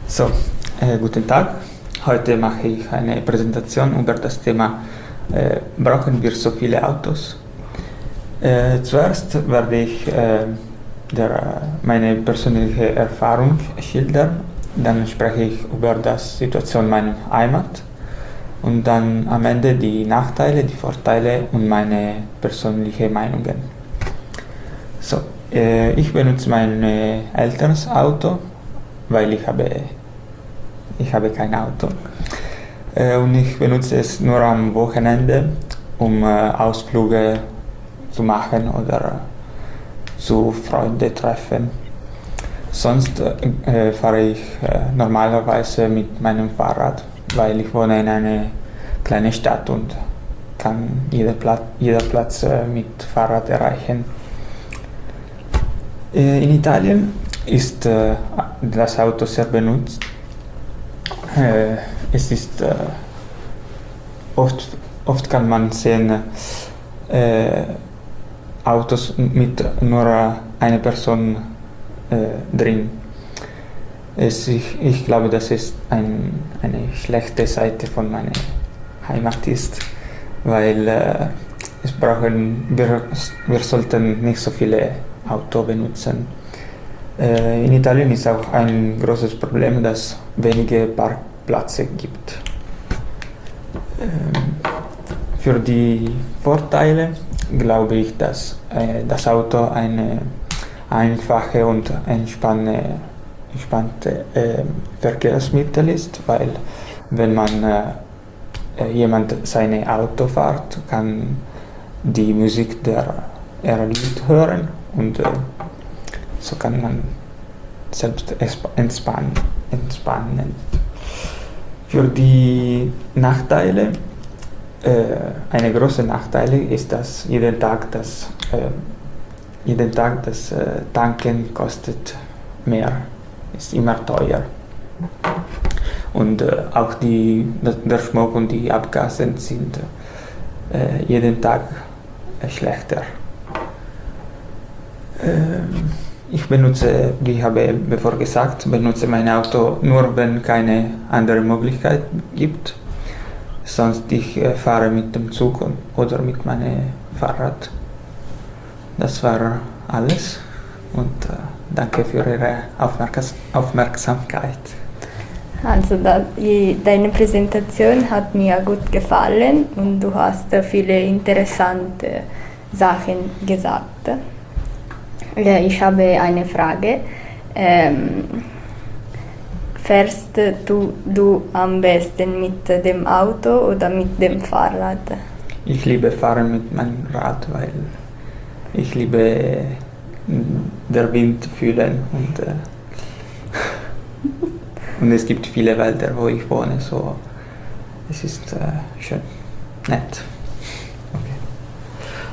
Speaker 5: So, guten Tag. Heute mache ich eine Präsentation über das Thema brauchen wir so viele Autos? Zuerst werde ich meine persönliche Erfahrung schildern, dann spreche ich über die Situation meiner Heimat und dann am Ende die Nachteile, die Vorteile und meine persönlichen Meinungen. So, ich benutze mein älteres Auto, weil ich habe kein Auto und ich benutze es nur am Wochenende, um Ausflüge zu machen oder zu Freunden treffen. Sonst fahre ich normalerweise mit meinem Fahrrad, weil ich wohne in einer kleinen Stadt und kann jeder Platz mit Fahrrad erreichen. In Italien ist das Auto sehr benutzt. Es ist oft kann man sehen Autos mit nur einer Person drin. Ich glaube, dass es eine schlechte Seite von meiner Heimat ist, weil wir sollten nicht so viele Autos benutzen. In Italien ist auch ein großes Problem, dass es wenige Parkplätze gibt. Für die Vorteile glaube ich, dass das Auto eine einfache und entspannte Verkehrsmittel ist, weil wenn jemand sein Auto fährt, kann die Musik der Lied hören und so kann man selbst entspannen. Für die Nachteile, eine große Nachteile ist, dass jeden Tag das Tanken kostet mehr, ist immer teuer. Und auch der Smog und die Abgase sind jeden Tag schlechter. Ich benutze, wie ich habe bevor gesagt, benutze mein Auto nur, wenn keine andere Möglichkeit gibt. Sonst ich fahre mit dem Zug oder mit meinem Fahrrad. Das war alles und danke für Ihre Aufmerksamkeit.
Speaker 6: Also deine Präsentation hat mir gut gefallen und du hast viele interessante Sachen gesagt. Ich habe eine Frage. Fährst du am besten mit dem Auto oder mit dem Fahrrad?
Speaker 5: Ich liebe fahren mit meinem Rad, weil ich liebe den Wind fühlen und es gibt viele Wälder, wo ich wohne, so es ist schön, nett.
Speaker 4: Okay.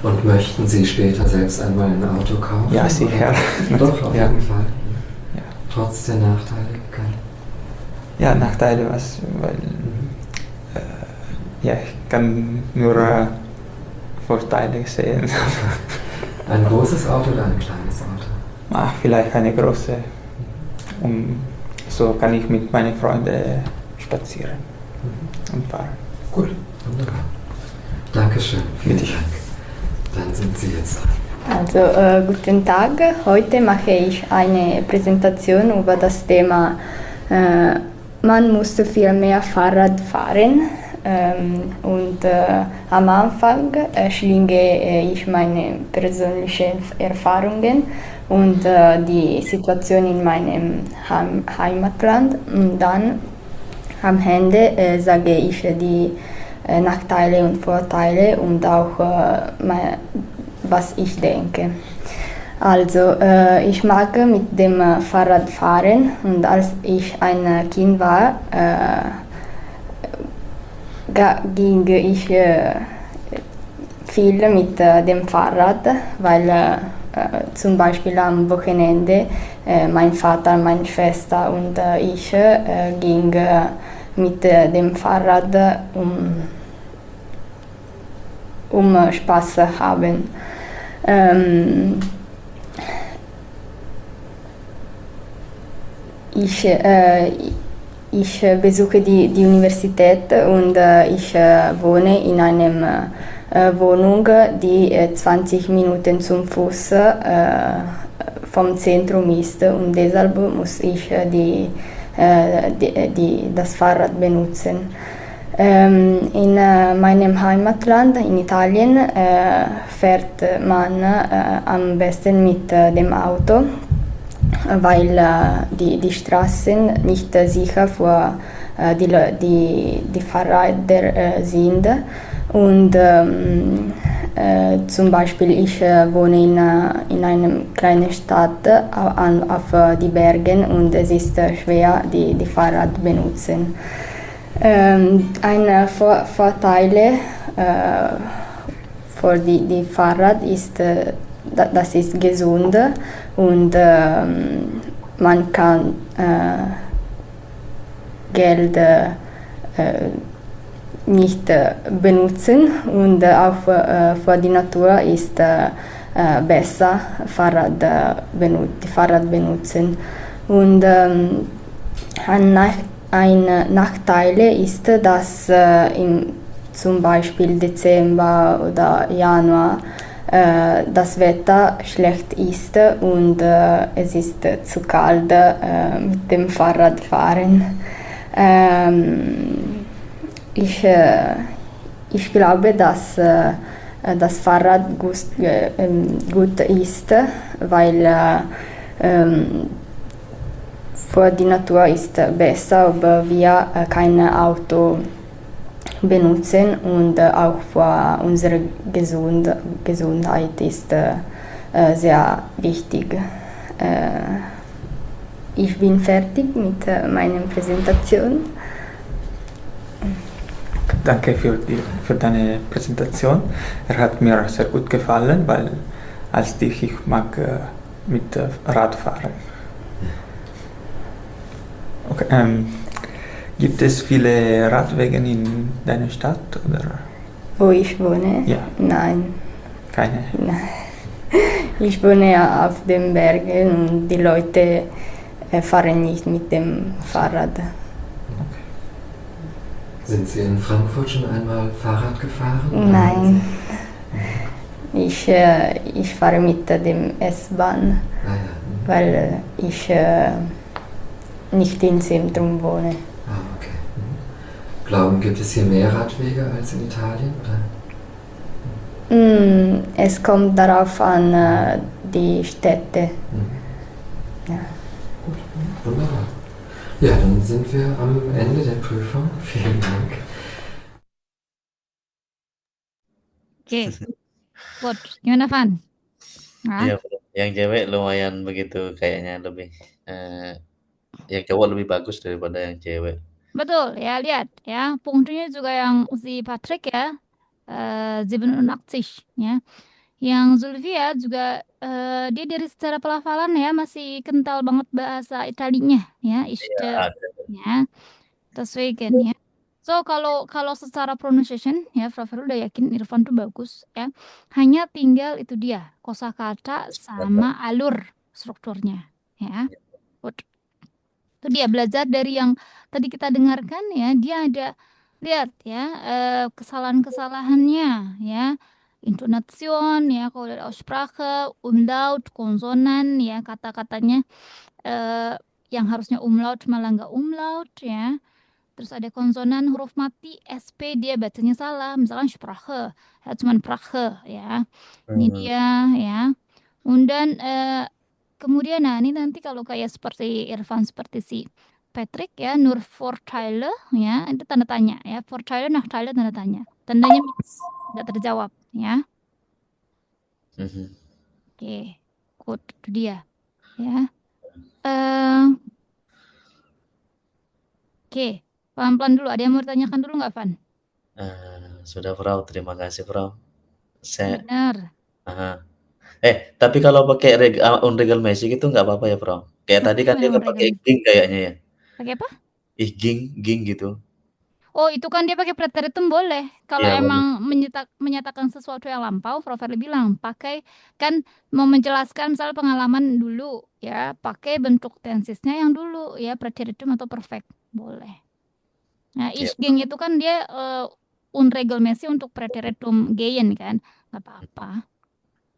Speaker 4: Und möchten Sie später selbst einmal ein Auto kaufen?
Speaker 5: Ja, sicher.
Speaker 4: Doch, auf
Speaker 5: ja.
Speaker 4: jeden Fall.
Speaker 5: Ja.
Speaker 4: Trotz der Nachteile?
Speaker 5: Ja, Nachteile, weil ja, ich kann nur Vorteile sehen.
Speaker 4: Ein großes Auto oder ein kleines Auto?
Speaker 5: Vielleicht eine große. So kann ich mit meinen Freunden spazieren und fahren.
Speaker 4: Gut, wunderbar. Dankeschön.
Speaker 5: Bitte.
Speaker 4: Dann sind Sie jetzt dran.
Speaker 6: Also, guten Tag. Heute mache ich eine Präsentation über das Thema man musste viel mehr Fahrrad fahren und am Anfang schlinge ich meine persönlichen Erfahrungen und die Situation in meinem Heimatland und dann am Ende sage ich die Nachteile und Vorteile und auch was ich denke. Also, ich mag mit dem Fahrrad fahren und als ich ein Kind war, ging ich viel mit dem Fahrrad, weil zum Beispiel am Wochenende mein Vater, meine Schwester und ich ging mit dem Fahrrad um Spaß zu haben. Ich besuche die Universität und ich wohne in einer Wohnung, die 20 Minuten zum Fuß vom Zentrum ist und deshalb muss ich das Fahrrad benutzen. In meinem Heimatland, in Italien, fährt man am besten mit dem Auto, weil die Straßen nicht sicher für die Fahrräder sind. Und zum Beispiel ich wohne in einer kleinen Stadt auf die Bergen und es ist schwer, die Fahrrad benutzen. Ein Vorteil für die Fahrrad ist, das ist gesund und man kann Geld nicht benutzen und auch für die Natur ist besser die Fahrrad benutzen. Und ein Nachteil ist, dass zum Beispiel Dezember oder Januar das Wetter schlecht ist und es ist zu kalt mit dem Fahrradfahren. Ich glaube, dass das Fahrrad gut ist, weil für die Natur ist besser, ob wir kein Auto benutzen und auch für unsere Gesundheit ist sehr wichtig. Ich bin fertig mit meiner Präsentation.
Speaker 5: danke für deine Präsentation. Er hat mir sehr gut gefallen, weil als dich ich mag mit Rad fahren. Okay, gibt es viele Radwege in deiner Stadt? Oder?
Speaker 6: Wo ich wohne?
Speaker 5: Ja.
Speaker 6: Nein.
Speaker 5: Keine?
Speaker 6: Nein. Ich wohne ja auf den Bergen und die Leute fahren nicht mit dem Fahrrad.
Speaker 4: Okay. Sind Sie in Frankfurt schon einmal Fahrrad gefahren?
Speaker 6: Nein. Ich fahre mit dem S-Bahn, weil ich nicht im Zentrum wohne.
Speaker 4: Ah, okay. Glauben, gibt es hier mehr Radwege als in Italien? Oder?
Speaker 6: Es kommt darauf an, die Städte. Ja.
Speaker 4: Gut, wunderbar. Ja, dann sind wir am Ende der Prüfung. Vielen Dank.
Speaker 2: Oke. Good. Gimana, Van?
Speaker 1: Iya, yang cewek lumayan begitu kayaknya lebih yang cowok lebih bagus daripada yang cewek.
Speaker 2: Betul ya, lihat ya, punktunya juga yang si Patrick ya, 87 ya. Yang Zulfia juga dia dari secara pelafalan ya masih kental banget bahasa Italinya ya,
Speaker 1: Iya, ada.
Speaker 2: ya. Deswegen ya. So kalau secara pronunciation ya, Fraver udah yakin Irfan tuh bagus ya. Hanya tinggal itu dia kosakata sama alur strukturnya ya. Good. Itu dia belajar dari yang tadi kita dengarkan ya, dia ada lihat ya kesalahan-kesalahannya ya. Intonation ya, kalau dari Aussprache, Umlaut, konsonan ya, kata-katanya yang harusnya umlaut malah nggak umlaut ya. Terus ada konsonan huruf mati SP dia bacanya salah, misalkan Sprache, ya cuman Prache ya. Ini dia ya. Dan kemudian nah ini nanti kalau kayak seperti Irfan seperti si Patrick ya, nur Vorteile ya, itu tanda tanya ya, Vorteile, Nachteile tanda tanya. Tandanya mix, nggak terjawab ya. Oke, good, itu dia ya. Oke, pelan-pelan dulu. Ada yang mau ditanyakan dulu nggak, Van?
Speaker 1: Sudah, Frau. Terima kasih, Frau.
Speaker 2: Benar.
Speaker 1: Tapi kalau pakai unregelmäßig itu nggak apa-apa ya, Frau? Kayak tadi kan dia nggak pakai ging kayaknya ya?
Speaker 2: Pakai apa?
Speaker 1: Ging gitu.
Speaker 2: Oh, itu kan dia pakai preteritum boleh. Kalau
Speaker 1: Iya,
Speaker 2: emang menyatakan sesuatu yang lampau, Prof. Verli bilang pakai, kan mau menjelaskan misalnya pengalaman dulu ya, pakai bentuk tensisnya yang dulu ya, preteritum atau perfect boleh. Nah, ich ging itu kan dia unregelmäßig untuk preteritum gehen kan, nggak apa-apa.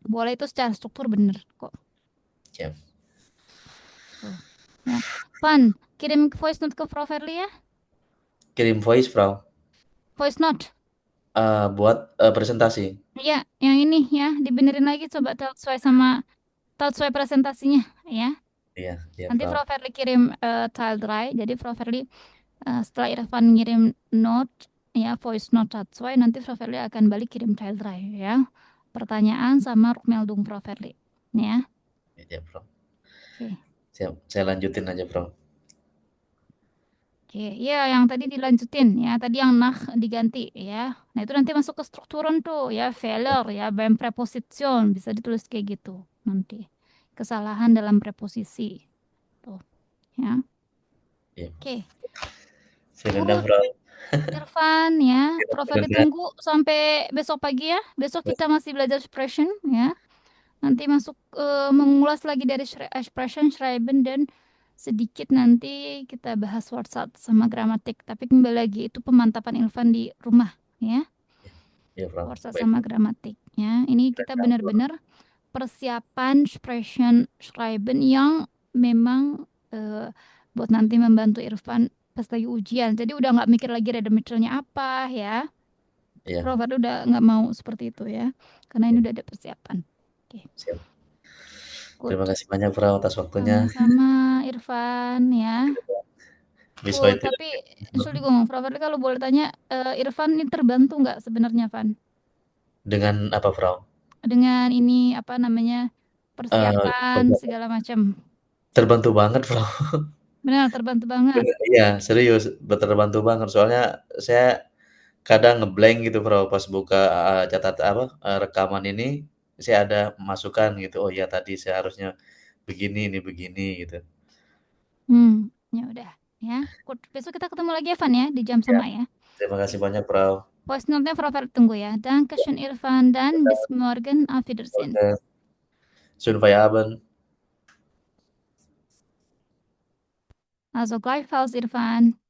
Speaker 2: Boleh, itu secara struktur bener kok.
Speaker 1: Siap.
Speaker 2: Ya. Van, kirim voice note ke Prof. Verli ya.
Speaker 1: Kirim voice, Frau.
Speaker 2: Voice note.
Speaker 1: Buat presentasi.
Speaker 2: Iya, yang ini ya, dibenerin lagi coba sesuai presentasinya ya.
Speaker 1: Iya,
Speaker 2: Nanti
Speaker 1: Frau.
Speaker 2: Prof. Verli kirim Teil 3. Jadi Prof. Verli setelah Irfan ngirim note ya, voice note sesuai, nanti Prof. Verli akan balik kirim Teil 3 ya. Pertanyaan sama Rukmeldung Prof. Verli ya.
Speaker 1: Iya, Frau.
Speaker 2: Oke.
Speaker 1: Siap, saya lanjutin aja, Frau.
Speaker 2: Oke, ya yang tadi dilanjutin ya, tadi yang nach diganti ya. Nah itu nanti masuk ke strukturan tuh ya, Fehler ya, beim Präposition bisa ditulis kayak gitu nanti. Kesalahan dalam preposisi tuh ya.
Speaker 1: Iya.
Speaker 2: Oke.
Speaker 1: Silakan, Frau.
Speaker 2: Irfan ya, Prof. Verli tunggu sampai besok pagi ya. Besok kita masih belajar expression ya. Nanti masuk mengulas lagi dari expression, schreiben, dan sedikit nanti kita bahas WhatsApp sama gramatik. Tapi kembali lagi itu pemantapan Irfan di rumah ya.
Speaker 1: Iya, Frau.
Speaker 2: WhatsApp sama gramatik ya. Ini kita benar-benar persiapan expression, schreiben yang memang buat nanti membantu Irfan pas lagi ujian. Jadi udah nggak mikir lagi redameternya apa ya.
Speaker 1: Iya.
Speaker 2: Prof. udah nggak mau seperti itu ya. Karena ini udah ada persiapan. Oke.
Speaker 1: Siap. Terima kasih banyak, Frau, atas waktunya.
Speaker 2: Sama Irfan ya.
Speaker 1: Itu.
Speaker 2: Tapi Entschuldigung, Frau Verli kalau boleh tanya, Irfan ini terbantu nggak sebenarnya, Van?
Speaker 1: Dengan apa, Frau?
Speaker 2: Dengan ini apa namanya, persiapan segala macam.
Speaker 1: Terbantu banget, Frau.
Speaker 2: Benar, terbantu banget.
Speaker 1: Iya, serius, terbantu banget. Soalnya saya kadang ngeblank gitu Bro pas buka rekaman ini saya ada masukan gitu. Oh ya tadi saya harusnya begini ini begini gitu.
Speaker 2: Ya udah ya. Besok kita ketemu lagi Evan ya di jam
Speaker 1: Ya,
Speaker 2: sama ya.
Speaker 1: terima kasih banyak Bro.
Speaker 2: Voice note-nya Frau Fer tunggu ya. Dankeschön Irfan dan bis morgen auf Wiedersehen.
Speaker 1: Oke. Schönen Feierabend.
Speaker 2: Also gleichfalls Irfan.